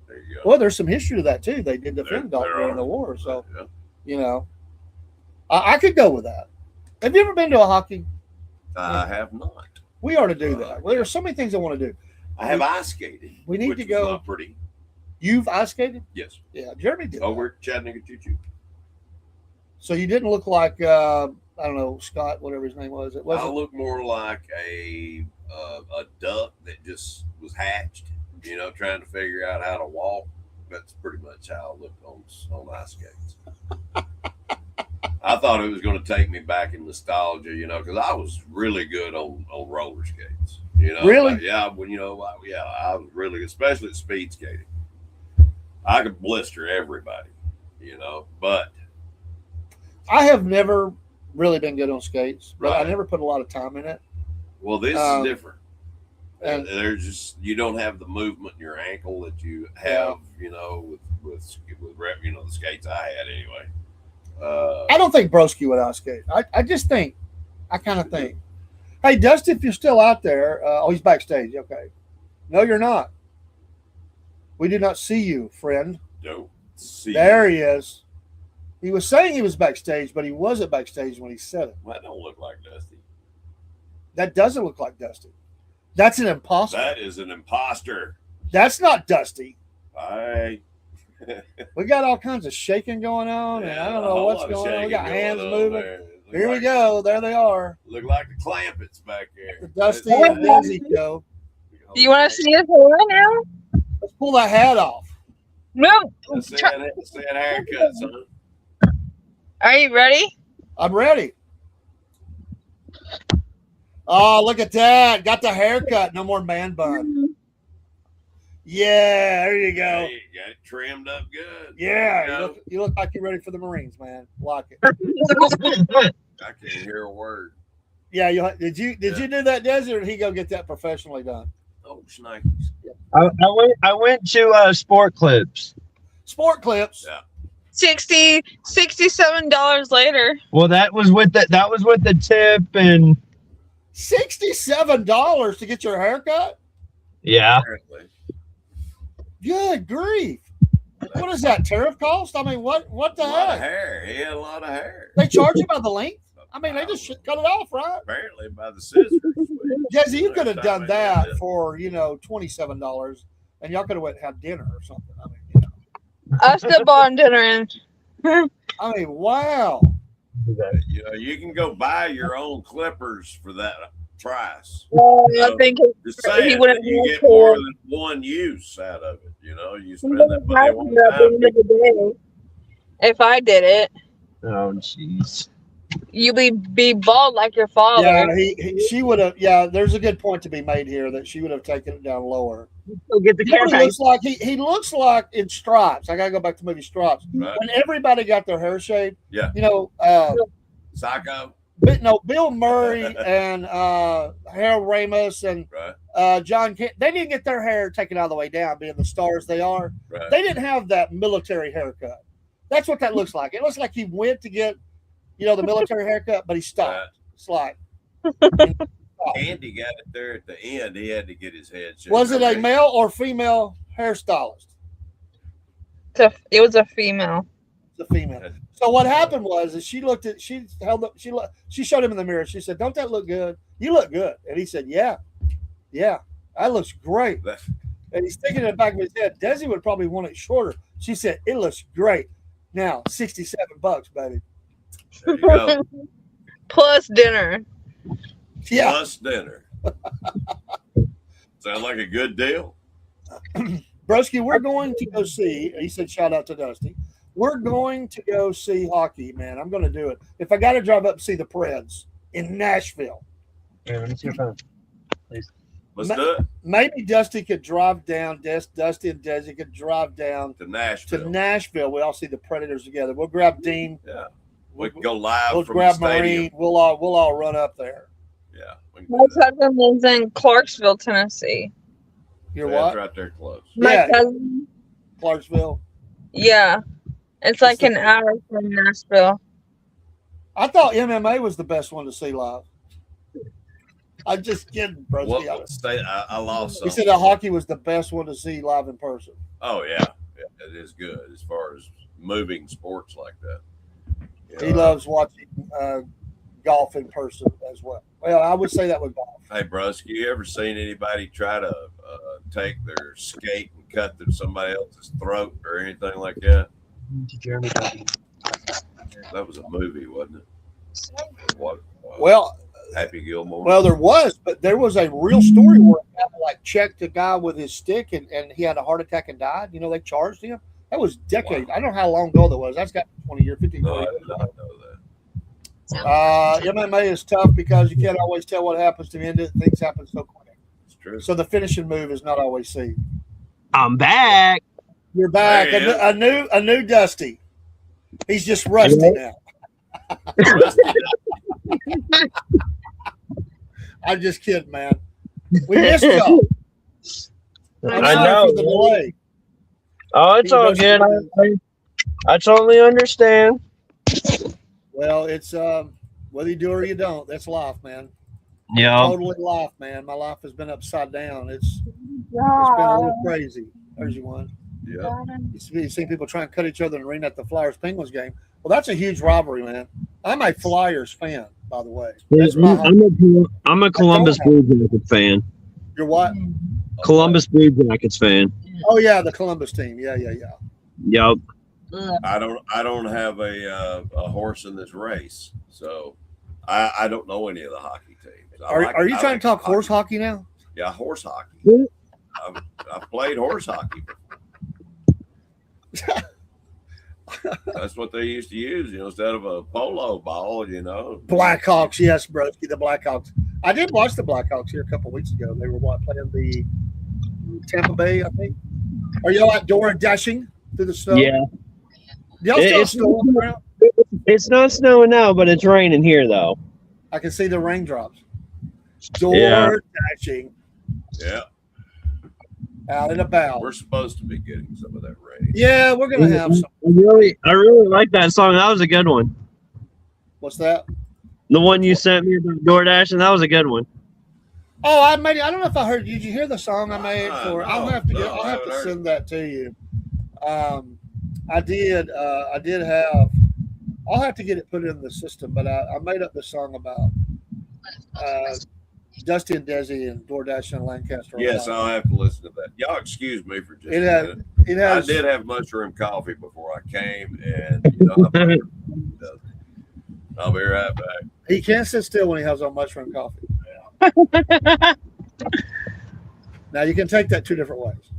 There you go. Well, there's some history to that too. They did defend There Dalton during are. the war, so Yeah. you know, I could go with that. Have you ever been to a hockey? I have not. We ought to do that. Well, there's so many things I want to do. I have ice skated. We need which to was go- not pretty. You've ice skated? Yes. Yeah, Jeremy did. Over at Chattanooga Choo Choo. So you didn't look like I don't know, Scott, whatever his name was. It I wasn't. look more like a duck that just was hatched. You know, trying to figure out how to walk. That's pretty much how I looked on ice skates. I thought it was going to take me back in nostalgia, you know, because I was really good on roller skates. You know, Really? Yeah, when I was really good, especially at speed skating. I could blister everybody, you know, but I have never really been good on skates, but I Right. never put a lot of time in it. well, this Um, is different. and- There's just you don't have the movement in your ankle that you have, you know, with the skates I had anyway. I don't think Broski would ice skate. I just think, I kind of think, hey, Dusty, if you're still out there, he's backstage. Okay. No, you're not. We do not see you, friend. Don't see. There he is. He was saying he was backstage, but he wasn't backstage when he said it. That don't look like Dusty. That doesn't look like Dusty. That's an imposter. That is an imposter. That's not Dusty. I. We got all kinds of shaking going on, and I don't know what's going on. We got hands moving. Here we go. There they are. Look like the Clampets back there. The Dusty and Desi show. Do you want to see us right now? Let's pull that hat off. No. Let's see that haircut, son. Are you ready? I'm ready. Oh, look at that. Got the haircut. No more man bun. Yeah, there you go. Hey, you got it trimmed up good. Yeah, You know, you look like you're ready for the Marines, man. Like it. I can't hear a word. Yeah, did you do that, Desi, or did he go get that professionally done? Oh, snipes. I went to Sport Clips. Sport Clips. Yeah. $67 later. Well, that was with the tip and $67 to get your haircut? yeah. Apparently. Good grief. What is that, tariff cost? I mean, what the A lot of heck? hair. He had a lot of hair. They charge you by the length? I mean, they just cut it off, right? Apparently by the scissors. Jesse, you could have Next done time that I did for, $27, and y'all could have went and had dinner or something. I mean, I still bought dinner in. I mean, wow. You know, you can go buy your own clippers for that price. I think Just saying, He wouldn't you have get to- more than one use out of it. You know, you spend that money at one the time. end of the day. If I did it, Oh jeez. you'd be bald like your father. Yeah, she would have. Yeah, there's a good point to be made here that she would have taken it down lower. Go get the You know what he camera. looks like? He looks like in Stripes. I gotta go back to the movie Stripes. Right. When everybody got their hair shaved. Yeah. Psycho. Bill Murray and Harold Ramis and Right. John Kent, they didn't get their hair taken all the way down, being the stars they are. Right. They didn't have that military haircut. That's what that looks like. It looks like he went to get, the military haircut, but he stopped. It's like, Andy got it there at the end. He had to get his head shaved. was it a male or female hairstylist? It was a female. It's a female. So what happened was, is she showed him in the mirror. She said, "Don't that look good? You look good." And he said, "Yeah, that looks great." And he's thinking in the back of his head, Desi would probably want it shorter. She said, "It looks great." Now, $67, baby. There you go. Plus dinner. Yeah. Plus dinner. Sound like a good deal. Broski, we're going to go see, he said, shout out to Dusty. We're going to go see hockey, man. I'm going to do it. If I got to drive up and see the Preds in Nashville. Here, let me see your phone. Please. Let's do it. Maybe Dusty could drive down, Dusty and Desi could drive down To Nashville. to Nashville. We all see the Predators together. We'll grab Dean. Yeah. We can go live We'll from grab the stadium. Marine. We'll all run up there. Yeah. we can My do that. cousin lives in Clarksville, Tennessee. You're That's what? right there close. My Yeah. cousin. Clarksville. Yeah. It's like an hour from Nashville. I thought MMA was the best one to see live. I'm just kidding, bro. I lost He some. said that hockey was the best one to see live in person. Oh yeah, it is good as far as moving sports like that. He loves watching golf in person as well. Well, I would say that with golf. Hey, Brusk, you ever seen anybody try to take their skate and cut through somebody else's throat or anything like that? That was a movie, wasn't it? Well, Happy Gilmore. Well, there was, but there was a real story where a guy like checked a guy with his stick and he had a heart attack and died. You know, they charged him. That was decades. Wow. I don't know how long ago that was. That's got 20 years, 15 years. No, I did not know that. MMA is tough because you can't always tell what happens to end it. Things happen so quick. It's true. So the finishing move is not always seen. I'm back. You're back. A new Dusty. He's just rusty now. I'm just kidding, man. We missed y'all. I know. For the delay. Oh, it's all good. I totally understand. Well, it's whether you do or you don't. That's life, man. Yeah. Totally life, man. My life has been upside down. It's been a little crazy. There's you one. Yeah. You've seen people try and cut each other in the arena at the Flyers Penguins game. Well, that's a huge rivalry, man. I'm a Flyers fan, by the way. I'm a Columbus Blue Jackets fan. You're what? Columbus Blue Jackets fan. Oh yeah, the Columbus team. Yeah. Yep. I don't have a horse in this race, so I don't know any of the hockey teams. Are you trying to talk horse hockey now? Yeah, horse hockey. I've played horse hockey before. That's what they used to use, instead of a polo ball, Blackhawks, yes, broski, the Blackhawks. I did watch the Blackhawks here a couple of weeks ago. They were playing the Tampa Bay, I think. Are y'all outdoor and dashing through the snow? Yeah. Y'all still snow on the ground? It's not snowing now, but it's raining here, though. I can see the raindrops. Door dashing. Yeah. Out and about. We're supposed to be getting some of that rain. Yeah, we're gonna have some. I really like that song. That was a good one. What's that? The one you sent me about DoorDash, and that was a good one. Oh, I made it. I don't know if I heard. Did you hear the song I made for? I'll have to send that to you. I did have. I'll have to get it put in the system, but I made up the song about Dusty and Desi and DoorDash and Lancaster. Yes, I'll have to listen to that. Y'all excuse me for just I did have mushroom coffee before I came, and I'll be right back. He can't sit still when he has on mushroom coffee. Yeah. Now you can take that two different ways.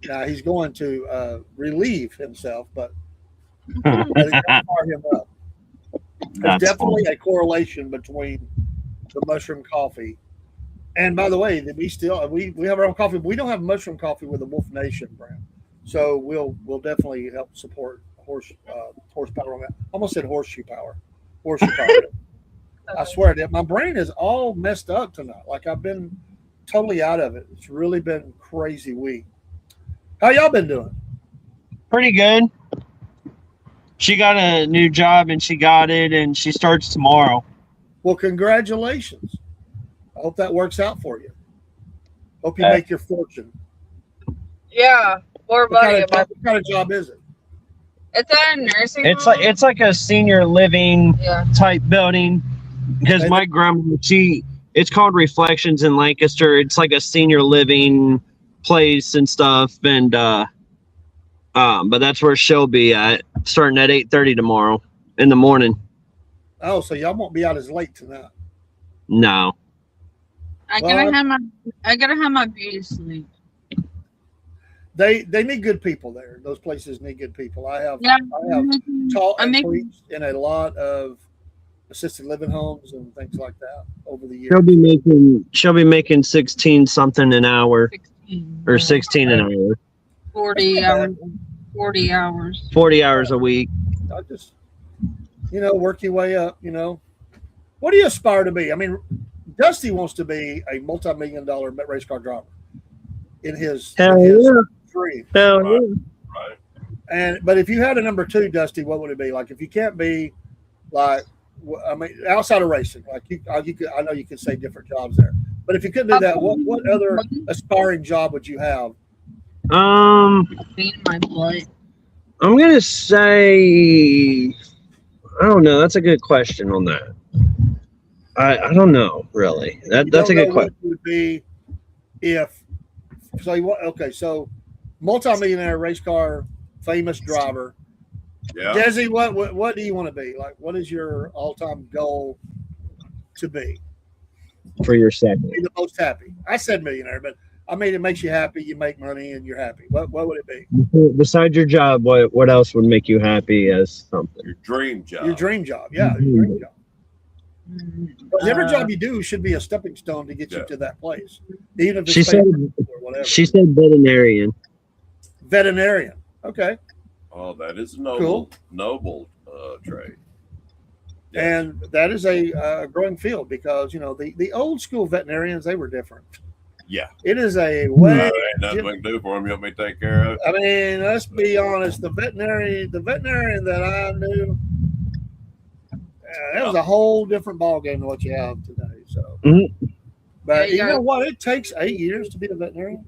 Now he's going to relieve himself, but fire him up. There's definitely a correlation between the mushroom coffee. And by the way, we have our own coffee, but we don't have mushroom coffee with the Wolf Nation brand. So we'll definitely help support horsepower on that. I almost said horseshoe power. Horseshoe power. I swear that my brain is all messed up tonight. Like I've been totally out of it. It's really been a crazy week. How y'all been doing? Pretty good. She got a new job and she got it and she starts tomorrow. Well, congratulations. I hope that works out for you. Hope you make your fortune. Yeah, more money. What kind of job is it? It's at a nursing home. It's like a senior living type building. Because my grandma, it's called Reflections in Lancaster. It's like a senior living place and stuff, and but that's where she'll be at, starting at 8:30 tomorrow in the morning. Oh, so y'all won't be out as late tonight? No. I gotta have my beauty sleep. They need good people there. Those places need good people. I have taught and preached in a lot of assisted living homes and things like that over the years. She'll be making 16 something an hour. 16 an hour. 40 hours. 40 hours. 40 hours a week. I just work your way up, What do you aspire to be? I mean, Dusty wants to be a multi-million-dollar race car driver in his dream. Hell Right. And but if you had a number 2, Dusty, what would it be? Like if you can't be like, I mean, outside of racing, like you could, I know you could say different jobs there, but if you couldn't do that, what other aspiring job would you have? Being my butt. I'm gonna say, I don't know. That's a good question on that. I don't know really. That's a good question. What would be if so? Okay, so multi-millionaire race car, famous driver. Yeah. Desi, what do you want to be? Like, what is your all-time goal to be? For your second. Be the most happy. I said millionaire, but I mean it makes you happy. You make money and you're happy. What would it be? Besides your job, what else would make you happy as something? Your dream job. Your dream job, yeah, your dream job. Because every job you do should be a stepping stone to get you to that place, even if it's She said. or whatever. She said veterinarian. Veterinarian. Okay. Oh, that is a noble trade. Yes. And that is a growing field because the old school veterinarians, they were different. Yeah. It is a way. There ain't nothing we can do for them. You want me to take care of? I mean, let's be honest. The veterinarian that I knew, that was a whole different ballgame than what you have today. So, but you know what? It takes 8 years to be a veterinarian.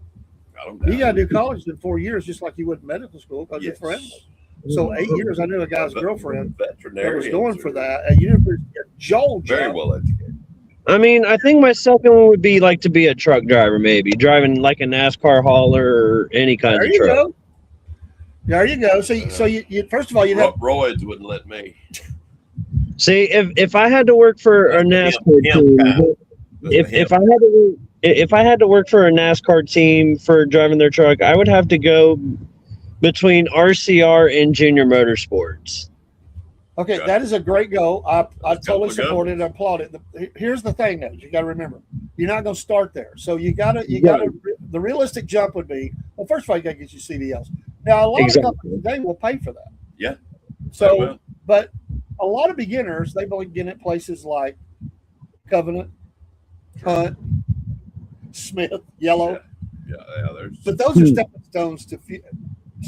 You got to do college in 4 years, just like you would in medical school, because you're for animals. So 8 years. I knew a guy's girlfriend that was going for that at University of Georgia. Very well educated. I mean, I think my second one would be like to be a truck driver, maybe driving like a NASCAR hauler or any kind of truck. Go. There you go. So you first of all, you'd have Roids wouldn't let me. See, if I had to work for a NASCAR team, if I had to work for a NASCAR team for driving their truck, I would have to go between RCR and Junior Motorsports. Okay, that is a great goal. I totally support it and applaud it. Here's the thing, though. You got to remember, you're not going to start there. So you got to. The realistic jump would be, well, first of all, you got to get your CDLs. Now, a lot of companies, they will pay for that. Yeah. So, but a lot of beginners, they begin at places like Covenant, Hunt, Smith, Yellow. Yeah. But those are stepping stones to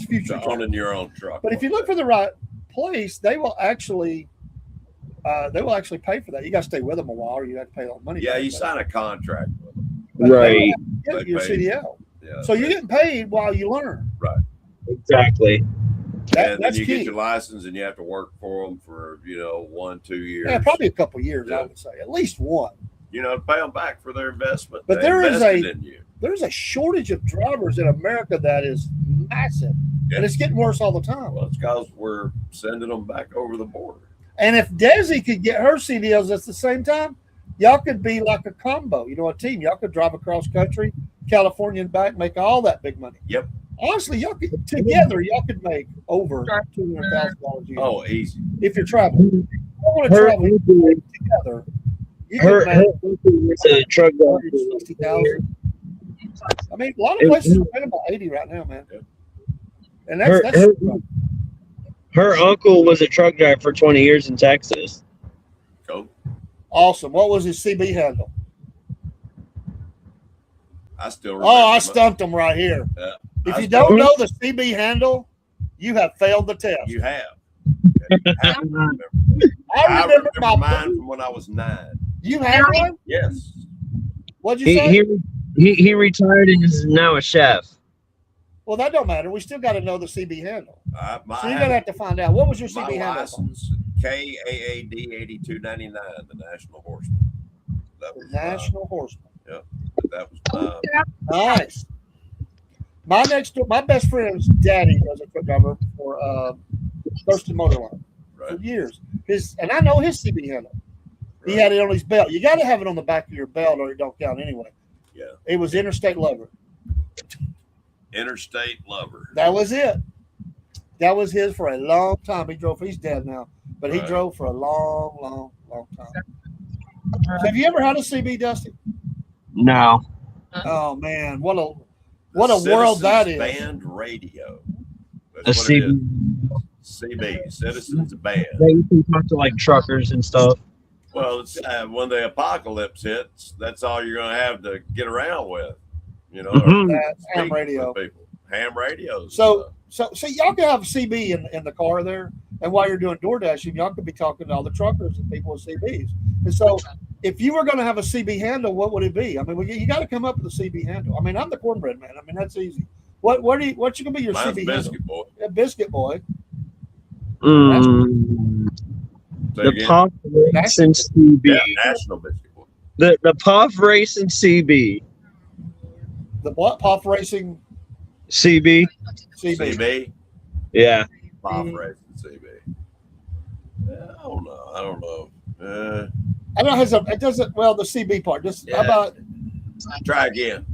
future owning your own truck. But if you look for the right place, they will actually pay for that. You got to stay with them a while, or you have to pay a lot of money. Yeah, you sign a contract with them. Right. Get your CDL. Yeah. So you're getting paid while you learn. Right. Exactly. And then that's you key. get your license, and you have to work for them for 1-2 years. Yeah, probably a couple years. I would say at least one. Pay them back for their investment. But they there's invested a shortage of drivers in America that is massive, and it's getting worse all the time. Well, it's because we're sending them back over the border. And if Desi could get her CDLs at the same time, y'all could be like a combo. A team. Y'all could drive across country, California and back, make all that big money. Yep. Honestly, y'all could make over $200,000 a year. Oh, easy. If you're traveling. I want to travel together. You could make truck driver. $60,000. I mean, a lot of places are paying about 80 right now, man. And that's her uncle was a truck driver for 20 years in Texas. Cool. Awesome. What was his CB handle? I still remember. Oh, I stumped him right here. Yeah. If you don't know the CB handle, you have failed the test. You have. I I remember mine from when I was 9. You have one? Yes. What'd you say? He retired and is now a chef. Well, that don't matter. We still got to know the CB handle. So you're gonna have to find out. What was your CB my handle? license, KAAD 8299, the National Horseman. That was National Horseman. Yep. That was Nice. My best friend's daddy was a truck driver for Thurston Motorline for years. And I know his CB handle. He had it on his belt. You got to have it on the back of your belt, or it don't count anyway. Yeah. It was Interstate Lover. Interstate Lover. That was it. That was his for a long time. He drove. He's dead now, but he drove for a long, long, long time. So have you ever had a CB, Dusty? No. Oh man, what a world that is. Band radio. A CB. CB, Citizens Band. Yeah, you can talk to like truckers and stuff. Well, it's, when the apocalypse hits, that's all you're going to have to get around with. You know, That's ham speak radio. with people. Ham radios. So y'all can have CB in the car there, and while you're doing DoorDash, y'all could be talking to all the truckers and people with CBs. And so, if you were going to have a CB handle, what would it be? I mean, you got to come up with a CB handle. I mean, I'm the Cornbread man. I mean, that's easy. What's going to be your Mine's CB Biscuit handle? Boy. Yeah, Biscuit Boy. Say The again? Puff Racing CB. Yeah, National Biscuit Boy. The Puff Racing CB. The what? Puff Racing CB. CB. CB. Yeah. Puff Racing CB. I don't know. I know it doesn't. Well, the CB part. Just how about try again?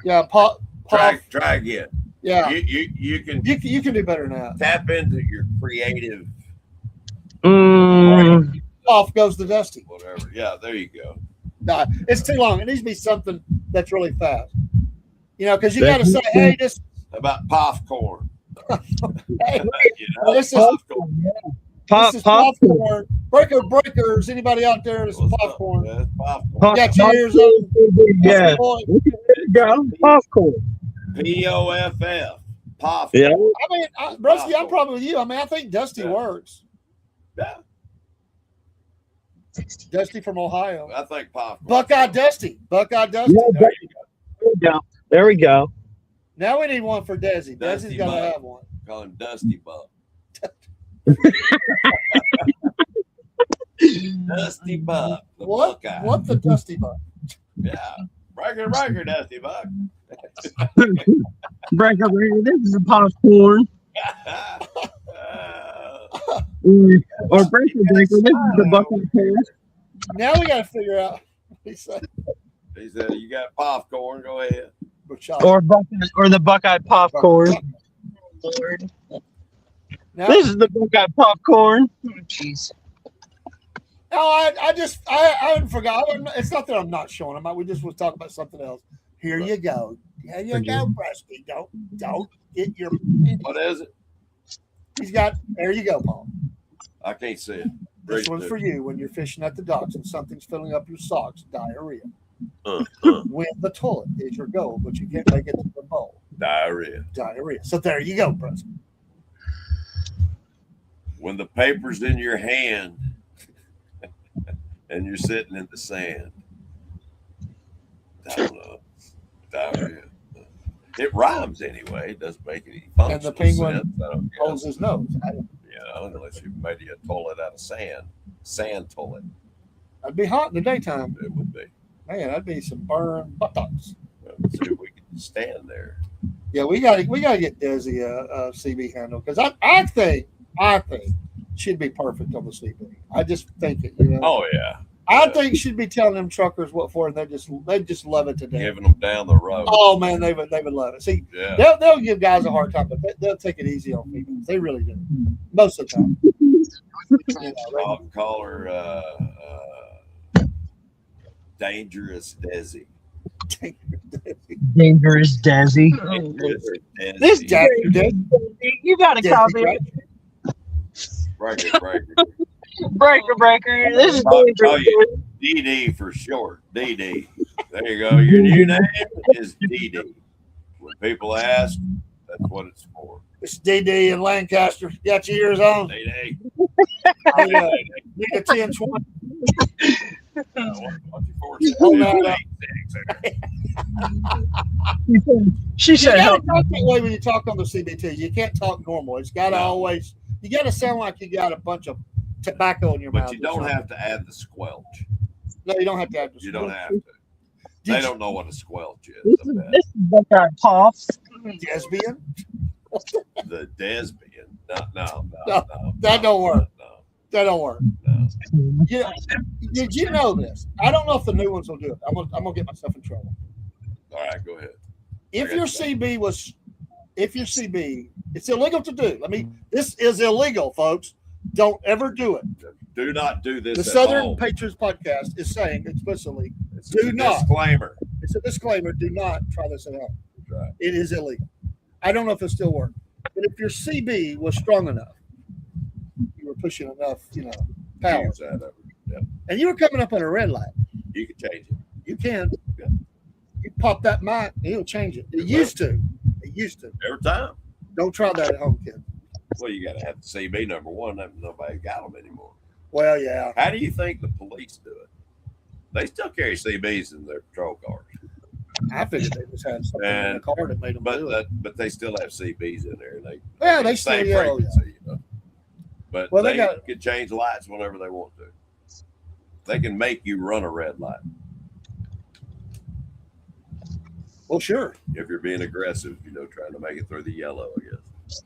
Yeah, Puff. Try again. Yeah, you can do better than that. Tap into your creative. Off goes the Dusty. Whatever. Yeah, there you go. No, it's too long. It needs to be something that's really fast. You know, because you got to say, "Hey, this about popcorn." hey, this is popcorn. This is popcorn. Breakers. Anybody out there? This is popcorn. That's popcorn. Got your ears on. Yeah. Popcorn. POFF. Popcorn. Yeah. I mean, Brusky, I'm probably with you. I mean, I think Dusty works. Yeah. Dusty from Ohio. I think popcorn. Buckeye Dusty. Buckeye Dusty. Yeah, There you go. There we go. Now we need one for Desi. Dusty Desi's got to Buck. have one. Call him Dusty Buck. Dusty Buck. The What? Buckeye. What the Dusty Buck? Yeah. Breaker, Dusty Buck. Breaker, this is a popcorn. Or breaker, this is the Buckeye Pass. Now we got to figure out. He said, "You got popcorn? Go ahead." Or the Buckeye popcorn. Lord. Now, This is the Buckeye popcorn. Jeez. no, I forgot. It's not that I'm not showing him. We just was talking about something else. Here you go. Here you go, Brusky. Don't get your. What is it? He's got. There you go, Paul. I can't see it. This one's for you when you're fishing at the docks and something's filling up your socks. Diarrhea. When the toilet is your goal, but you can't make it to the bowl. Diarrhea. So there you go, Brusky. When the paper's in your hand and you're sitting in the sand. I don't know. Diarrhea. It rhymes anyway. It doesn't make any functional And the penguin sense. I don't holds guess. his nose. Unless you made a toilet out of sand toilet. I'd be hot in the daytime. It would be. Man, that'd be some burned buttocks. Let's see if we can stand there. Yeah, we got to get Desi a CB handle because I think she'd be perfect on the CB. I just think it. You know? Oh yeah. I think she'd be telling them truckers what for, and they just love it to death. Giving them down the road. Oh man, they would love it. See, Yeah. they'll give guys a hard time, but they'll take it easy on females. They really do, most of the time. You know, Call her Dangerous Desi. Dangerous Desi. Dangerous Desi. this Desi, You got a copy. Breaker. This is I'll dangerous. tell you, DD for short. DD. There you go. Your new name is DD. When people ask, that's what it's for. it's DD in Lancaster. Got your ears on. DD. Need a 10-20. Oh, no. She You said, gotta talk that way when you talk on the CBT. You can't talk normal. It's got to always. You got to sound like you got a bunch of tobacco in your mouth. But you don't have to add the squelch. No, you don't have to. You don't have to. They don't know what a squelch is. this is Buckeye Puff. Lesbian. The Desbian. No. That don't work. No. That don't work. No. Yeah. Did you know this? I don't know if the new ones will do it. I'm gonna get myself in trouble. All right, go ahead. If your CB, it's illegal to do. This is illegal, folks. Don't ever do it. Do not do this. The at Southern home. Patriots podcast is saying explicitly, It's do a not. disclaimer. It's a disclaimer. Do not try this at home. That's right. It is illegal. I don't know if it still works, but if your CB was strong enough, you were pushing enough, power. Use that over. and you were coming up on a red light, You can change it. you can. You pop that mic, and it'll change it. It used to. It used to. Every time. Don't try that at home, kid. Well, you got to have the CB number one. Nobody got them anymore. Well, yeah. How do you think the police do it? They still carry CBs in their patrol cars. I figured they just had something in the car that made them do it. But they still have CBs in there. They still yell. Yeah. You know? But Well, they they can change lights whenever they want to. They can make you run a red light Well, sure. if you're being aggressive, trying to make it through the yellow, I guess.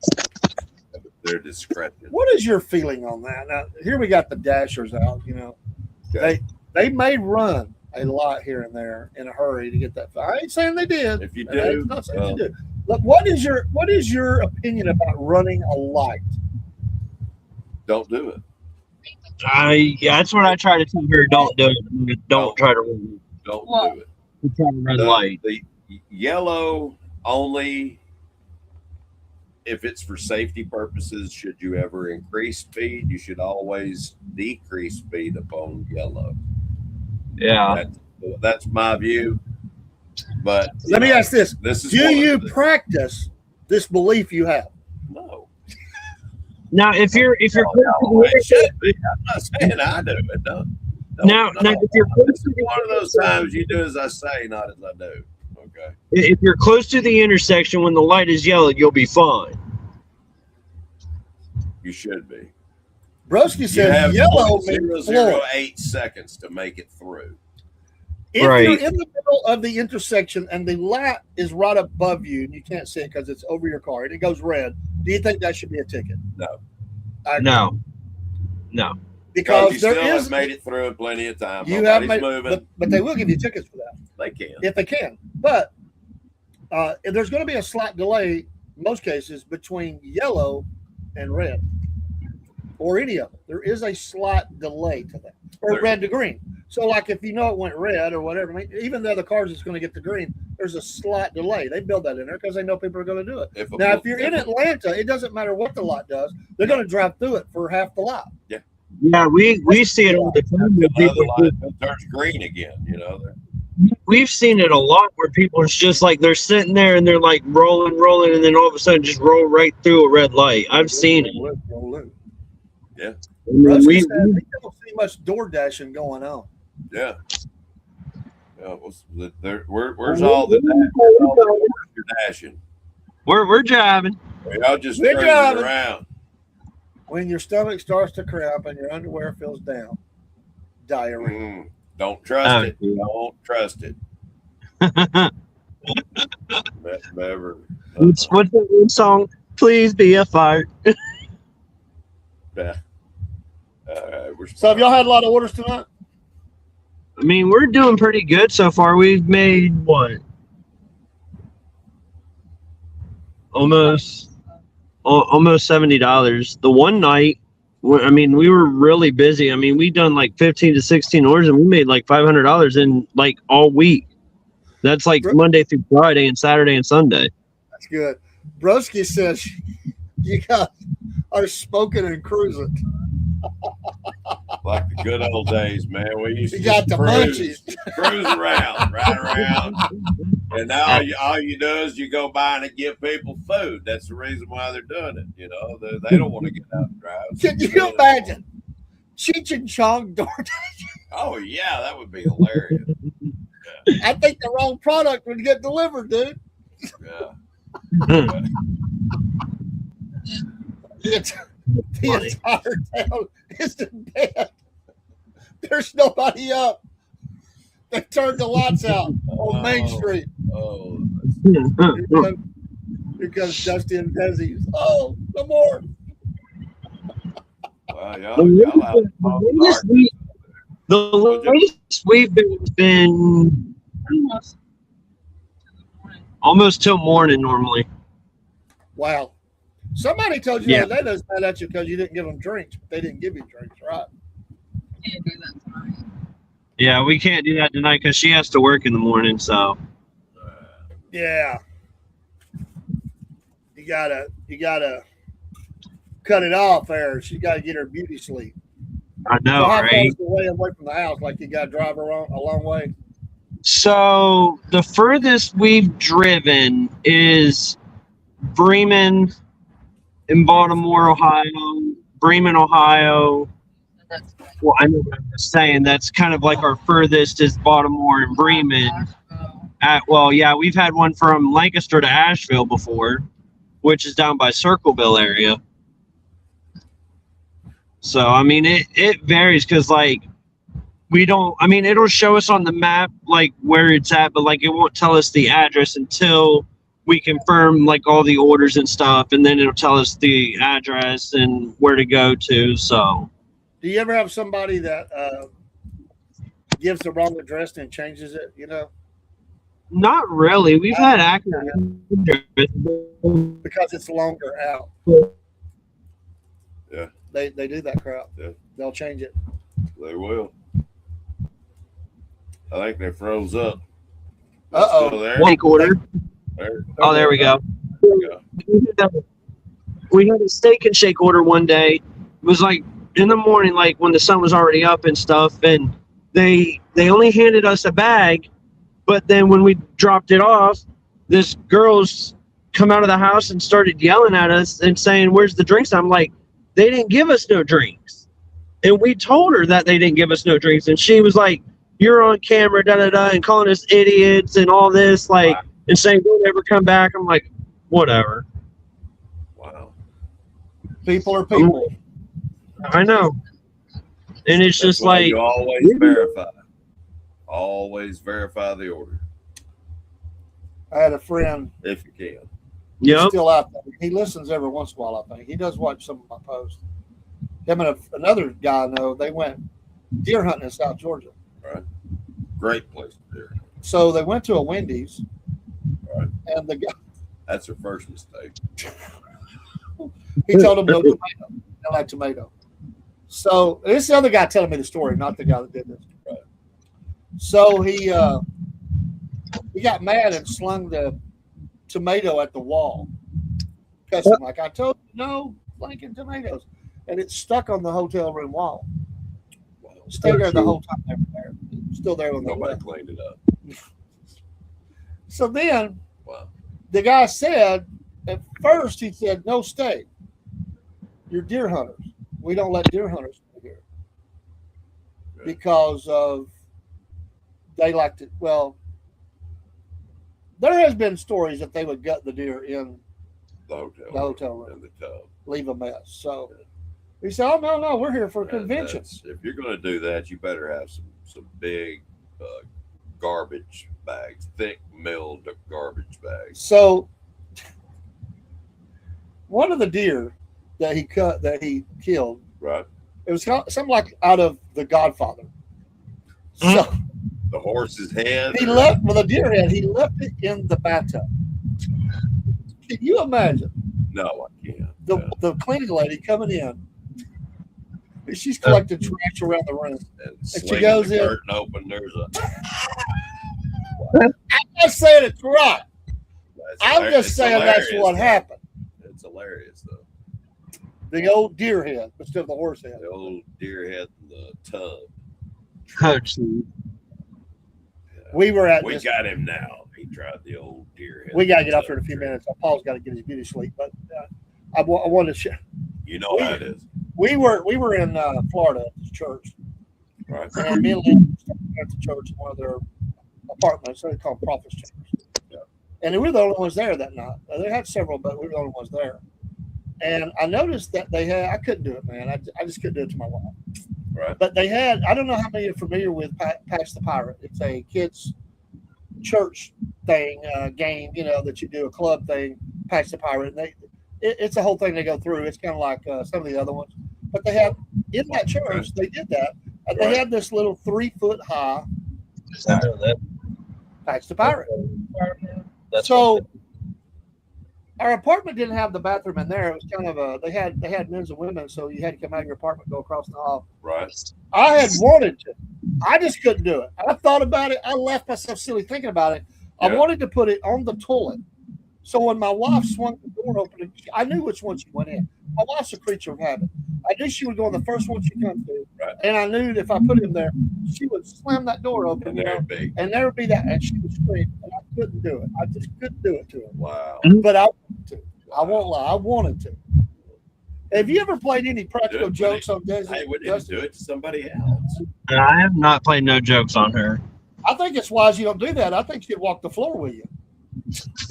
But their discretion. What is your feeling on that? Now, here we got the dashers out. Okay. They may run a lot here and there in a hurry to get that. I ain't saying they did. If you and I'm do, not saying they do. Look, what is your opinion about running a light? don't do it. That's what I try to tell her. Don't do it. Don't try to run. Don't Well, do it. Try to run light. The yellow only if it's for safety purposes. Should you ever increase speed, you should always decrease speed upon yellow. Yeah. That's my view. But Let me ask this: this is do one of you the- practice this belief you have? No. Now, if you're No, it should be. I'm not saying I do it. Now, if you're close This to is the one of those times you do as I say, not as I do. Okay. if you're close to the intersection when the light is yellow, you'll be fine. You should be. Broski You says have yellow means floor. 0.008 seconds to make it through. If Right. you're in the middle of the intersection and the light is right above you and you can't see it because it's over your car and it goes red, do you think that should be a ticket? No. I agree. No. Because you there still is have made it through in plenty of time. you have Nobody's made, moving. but they will give you tickets for that They can. if they can. But if there's going to be a slight delay, in most cases, between yellow and red, or any of them. There is a slight delay to that, or There- red to green. So, like if you know it went red or whatever, I mean, even the other cars that's going to get the green, there's a slight delay. They build that in there because they know people are going to do it. Now, if you're in Atlanta, it doesn't matter what the light does; they're going to drive through it for half the lot. Yeah, we see it all the time. With Another people light turns green again, we've seen it a lot where people it's just like they're sitting there and they're like rolling, and then all of a sudden just roll right through a red light. I've seen it. Yeah. I mean, Rusty we said they don't see much door dashing going on. Yeah. Yeah. Where's all the you're dashing? we're driving. Y'all just We're cruising driving. around. When your stomach starts to cramp and your underwear feels down, diarrhea. Don't trust Oh, it. yeah. Don't trust it. Never. What's that one song? Please be a fart. Yeah. So, have y'all had a lot of orders tonight? I mean, we're doing pretty good so far. We've made what? Almost $70. The one night, I mean, we were really busy. I mean, we done like 15 to 16 orders, and we made like $500 in like all week. That's like Monday through Friday and Saturday and Sunday. That's good. Broski says you guys are smoking and cruising. Like the good old days, man. We used to You got just the cruise around, ride around. And now all you do is you go by and give people food. That's the reason why they're doing it. They don't want to get out and drive. Can you imagine? Cheech and Chong DoorDash. Oh, yeah, that would be hilarious. I think the wrong product would get delivered, dude. Yeah. The entire town is in bed. There's nobody up. They turned the lights out on Main Street. Oh, Here comes Dusty and Desi. Oh, no more. wow, The latest we've been almost till morning normally. Wow. Somebody told you Yeah. the other day they was mad at you because you didn't give them drinks, but they didn't give you drinks, right? Can't do that tonight. Yeah, we can't do that tonight because she has to work in the morning. So Yeah. You gotta cut it off there. She gotta get her beauty sleep. I know, So how far right? is the way away from the house? Like you got to drive a long way? So the furthest we've driven is Bremen in Baltimore, Ohio, Bremen, Ohio. Well, I know what I'm saying. That's kind of like our furthest is Baltimore and Bremen. We've had one from Lancaster to Asheville before, which is down by Circleville area. So, I mean, it varies because, like, it'll show us on the map, like, where it's at, but, like, it won't tell us the address until we confirm, like, all the orders and stuff, and then it'll tell us the address and where to go to, so. Do you ever have somebody that gives the wrong address and changes it, Not really. We've had accurate because it's longer out. Yeah. They do that crap. Yeah. They'll change it. They will. I think they froze up. Uh-oh. Still there? One order. There. Oh, there we go. There we go. We had a steak and shake order one day. It was like in the morning, like when the sun was already up and stuff, and they only handed us a bag, but then when we dropped it off, this girl's come out of the house and started yelling at us and saying, "Where's the drinks?" I'm like, "They didn't give us no drinks." And we told her that they didn't give us no drinks, and she was like, "You're on camera, da-da-da," and calling us idiots and all this, like, wow. And saying, "Don't ever come back." I'm like, whatever. Wow. People are people. I know. And it's That's just why like, you always verify. Always verify the order. I had a friend. If you can. Yep. Still out there. He listens every once in a while, I think. He does watch some of my posts. Him and another guy I know, they went deer hunting in South Georgia. Right. Great place to deer. So they went to a Wendy's. Right. And the guy. That's her first mistake. He told him no tomato. They like tomato. So this is the other guy telling me the story, not the guy that did this. Right. So he got mad and slung the tomato at the wall. Cussing like, "I told you no blanking tomatoes," and it stuck on the hotel room wall. Wow. Stayed there the whole time they were there. Still there when nobody cleaned it up. So then, wow. The guy said, at first he said, "No steak. You're deer hunters. We don't let deer hunters come here because of they like to." Well, there has been stories that they would gut the deer in the hotel room, in the tub, leave a mess. So he said, "Oh no, we're here for a convention. If you're going to do that, you better have some big garbage bags, thick milled garbage bags." So one of the deer that he killed, right? It was something like out of The Godfather. So the horse's head. He left with a deer head. He left it in the bathtub. Can you imagine? No, I can't. The cleaning lady coming in. She's collecting trash around the room, and she goes the in. Curtain open. There's a. I'm not saying it's right. I'm just saying that's what happened. It's hilarious, though. The old deer head instead of the horse head. The old deer head in the tub. We were at. We got him now. He tried the old deer head. We got to get up here in a few minutes. Paul's got to get his beauty sleep, but I wanted to share. You know how it is. We were in Florida at this church, right? And me and Lynn at the church in one of their apartments. They call them Prophet's Chambers. Yeah. And we were the only ones there that night. They had several, but we were the only ones there. And I noticed that they had. I couldn't do it, man. I just couldn't do it to my wife. Right. But they had. I don't know how many are familiar with Pass the Pirate. It's a kids' church thing, game. That you do, a club thing. Pass the Pirate. And it's a whole thing they go through. It's kind of like some of the other ones. But they have in that church. They did that. And they had this little 3-foot high. Pass the Pirate. So our apartment didn't have the bathroom in there. It was kind of they had men's and women, so you had to come out of your apartment, go across the hall. Right. I had wanted to. I just couldn't do it. I thought about it. I left myself silly thinking about it. Yeah. I wanted to put it on the toilet. So when my wife swung the door open, I knew which one she went in. My wife's a creature of habit. I knew she was going the first one she comes to, Right. and I knew if I put him there, she would slam that door open, And there it be. and there would be that, and she would scream, and I couldn't do it. I just couldn't do it to her. Wow. But I wanted to. I won't lie. I wanted to. Have you ever played any practical jokes on Desi? Hey, we didn't do it to somebody else. I have not played no jokes on her. I think it's wise you don't do that. I think she'd walk the floor with you.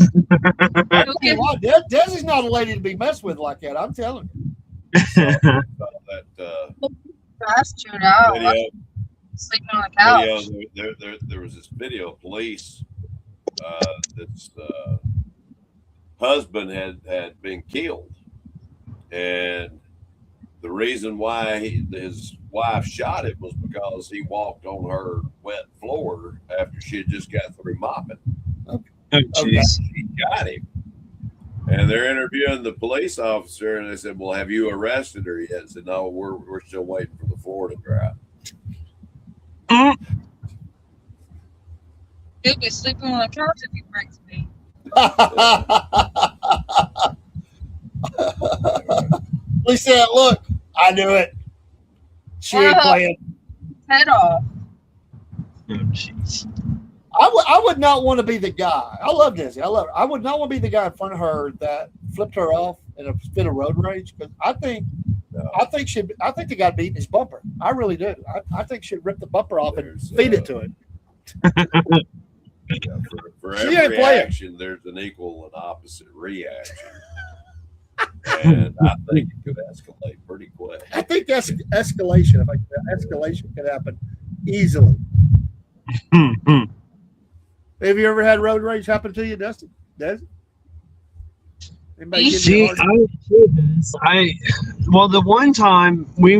Okay. Why? Desi's not a lady to be messed with like that. I'm telling you. That Fast tuned out. video, Sleeping on the couch. there was this video of police. That's husband had been killed, and the reason why his wife shot him was because he walked on her wet floor after she had just got through mopping. Oh, jeez. She got him, and they're interviewing the police officer, and they said, "Well, have you arrested her yet?" I said, "No, we're still waiting for the floor to dry." He'll be sleeping on the couch if he breaks me. He said, "Look, I knew it. She ain't playing." Head off. Oh, jeez. I would not want to be the guy. I love Desi. I love her. I would not want to be the guy in front of her that flipped her off in a fit of road rage, because I think the guy beating his bumper. I really do. I think she'd rip the bumper off and feed it to him. Yeah, for She ain't every playing. action, there's an equal and opposite reaction, and I think it could escalate pretty quick. I think that's escalation. Escalation could happen easily. Have you ever had road rage happen to you, Dustin? Desi? Anybody give you a hard well, the one time we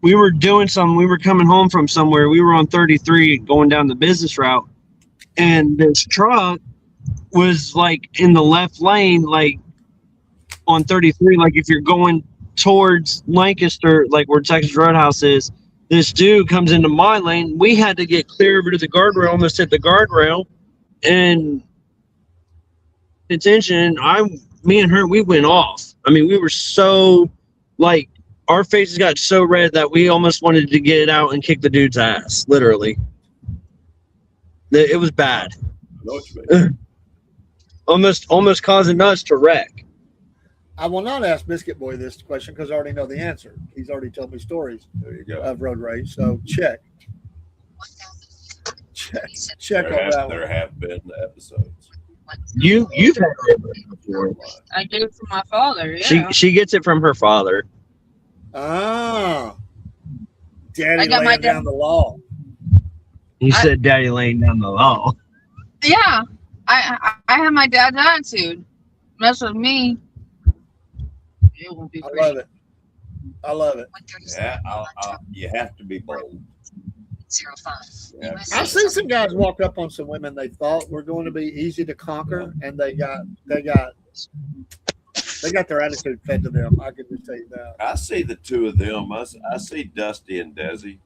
were doing something, we were coming home from somewhere, we were on 33 going down the business route, and this truck was like in the left lane, like on 33, like if you're going towards Lancaster, like where Texas Roadhouse is, this dude comes into my lane. We had to get clear over to the guardrail, almost hit the guardrail, and attention. Me and her, we went off. I mean, we were so, like, our faces got so red that we almost wanted to get out and kick the dude's ass, literally. It was bad. I know what you mean. almost causing us to wreck. I will not ask Biscuit Boy this question because I already know the answer. He's already told me stories There you go. of road rage. So check on that one. There have been episodes. You've had it before. I did it for my father. Yeah. She gets it from her father. Ah, Daddy I got my laying down the law. You said daddy laying down the law. Yeah. I have my dad's attitude. Mess with me. It won't be I pretty. love it. I love it. Yeah, you have to be bold. 05. Yeah. I've seen some guys walk up on some women they thought were going to be easy to conquer, and they got their attitude fed to them. I can just tell you that. I see the two of them. I see Dusty and Desi,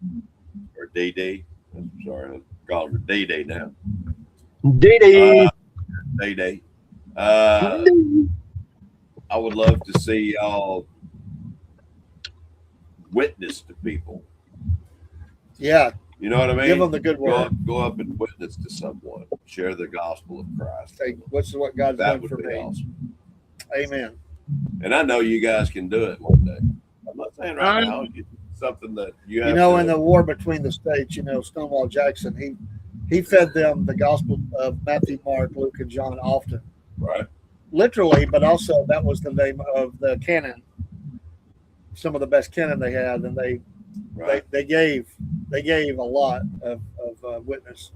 or Dee. I'm sorry, I call her Dee now. Dee. Dee. I would love to see y'all witness to people. Yeah, You know what I mean? give them the good word. Go up and witness to someone. Share the gospel of Christ. Say, what's what God's That done would for be me. awesome. Amen. And I know you guys can do it one day. I'm not saying right now. It's something that you have You know, to, in the war between the states, Stonewall Jackson, he fed them the gospel of Matthew, Mark, Luke, and John often. right? Literally, but also that was the name of the canon. Some of the best canon they had, and they gave a lot of witness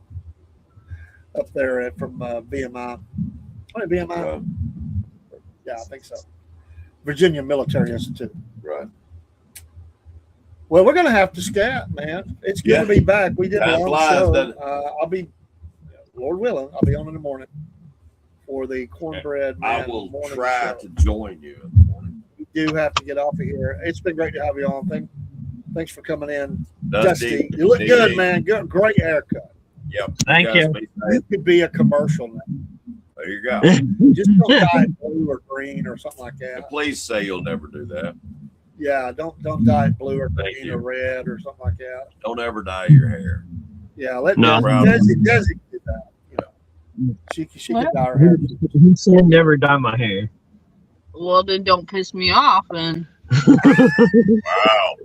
up there from VMI. VMI? Yeah, I think so. Virginia Military Institute. Right. Well, we're gonna have to scat, man. It's good to be back. We did a Time long flies, show. doesn't it? I'll be, Lord willing, I'll be on in the morning for the Cornbread. I Man will morning try show. to join you in the morning. We do have to get off of here. It's been great to have you on. Thanks for coming in, Dusty, Dusty. You look Dee good, Dee. man. Good, great haircut. Yep. Thank guys you. be You safe. could be a commercial now. There you go. Just don't dye it blue or green or something like And that. please say you'll never do that. Yeah, don't dye it blue or Thank green you. or red or something like that. Don't ever dye your hair. Yeah, let No. Desi do that. You know, she can dye her hair. He said never dye my hair. Well, then don't piss me off. And Wow.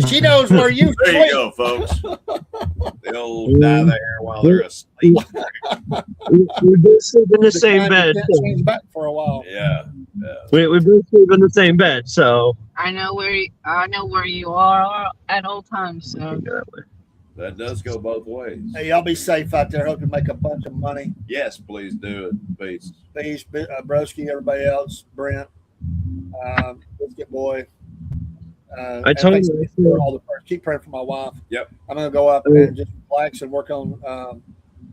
She knows where you There sleep. you go, folks. They'll dye their hair while they're asleep. We both sleep in the same kind bed. you can't change back for a while. Yeah. We both sleep in the same bed, so I know where you are at all times. So That does go both ways. Hey, y'all be safe out there. Hope you make a bunch of money. Yes, please do it. Peace. Peace, Broski, everybody else, Brent, Biscuit Boy. I told thanks you. for all the prayers. Keep praying for my wife. Yep. I'm gonna go up and just relax and work on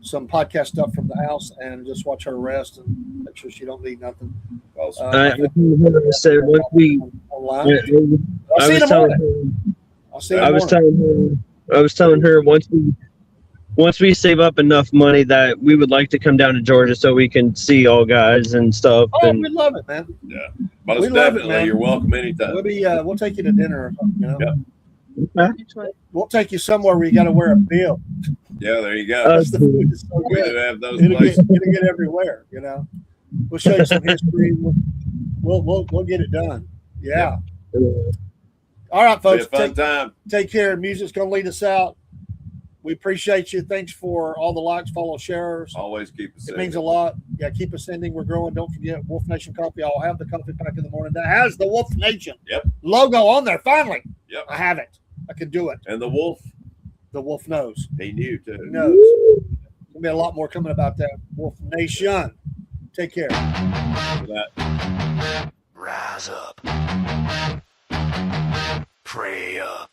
some podcast stuff from the house and just watch her rest and make sure she don't need nothing. Awesome. I told her, I said once we. Online. I I'll see you in was the telling morning. her. I'll see you in I the was morning. telling her once we save up enough money that we would like to come down to Georgia so we can see all guys and stuff. Oh, and we love it, man. Yeah. Most We love it, definitely. man. You're welcome anytime. We'll take you to dinner or something. You know? Yep. We'll take you somewhere where you got to wear a bill. Yeah, there you go. Because the food is so We good. do have those It'll places. get everywhere, you know. We'll show you some history. We'll get it done. Yeah. All right, Be a folks. fun time. Take care. Music's gonna lead us out. We appreciate you. Thanks for all the likes, follow, shares. Always keep us It means a lot. Yeah, keep us sending. We're growing. Don't forget Wolf Nation Coffee. I'll have the coffee pack in the morning that has the Wolf Nation logo on there. Finally. Yep. I have it. I can do it. And the wolf, The Wolf knows. he knew too. He knows. There'll be a lot more coming about that Wolf Nation. Take care. For that. Rise up. Pray up.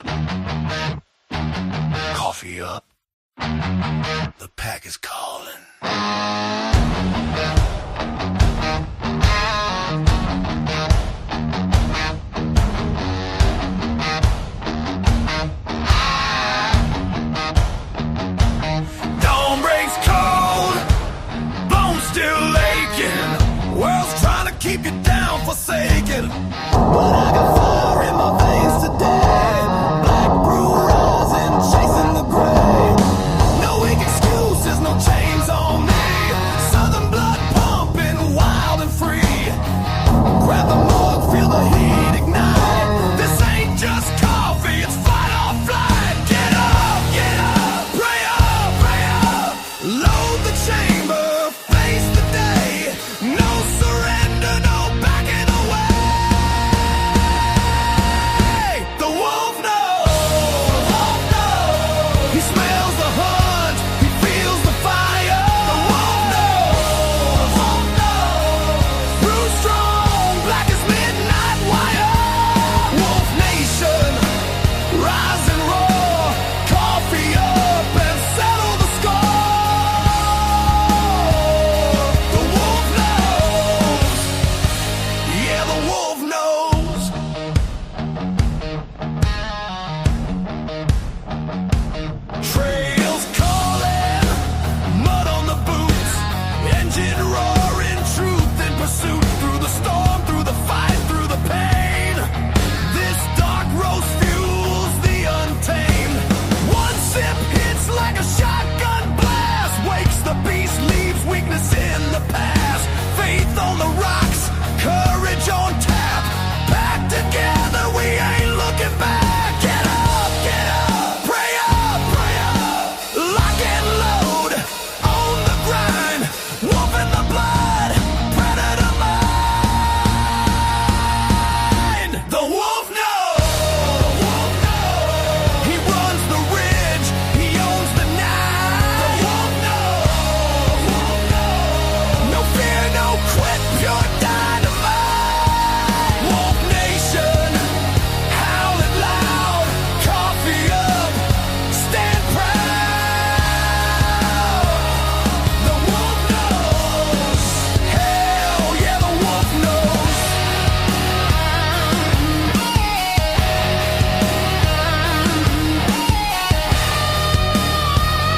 Coffee up. The pack is calling. Dawn breaks cold, bones still aching. World's trying to keep you down, forsaken. But I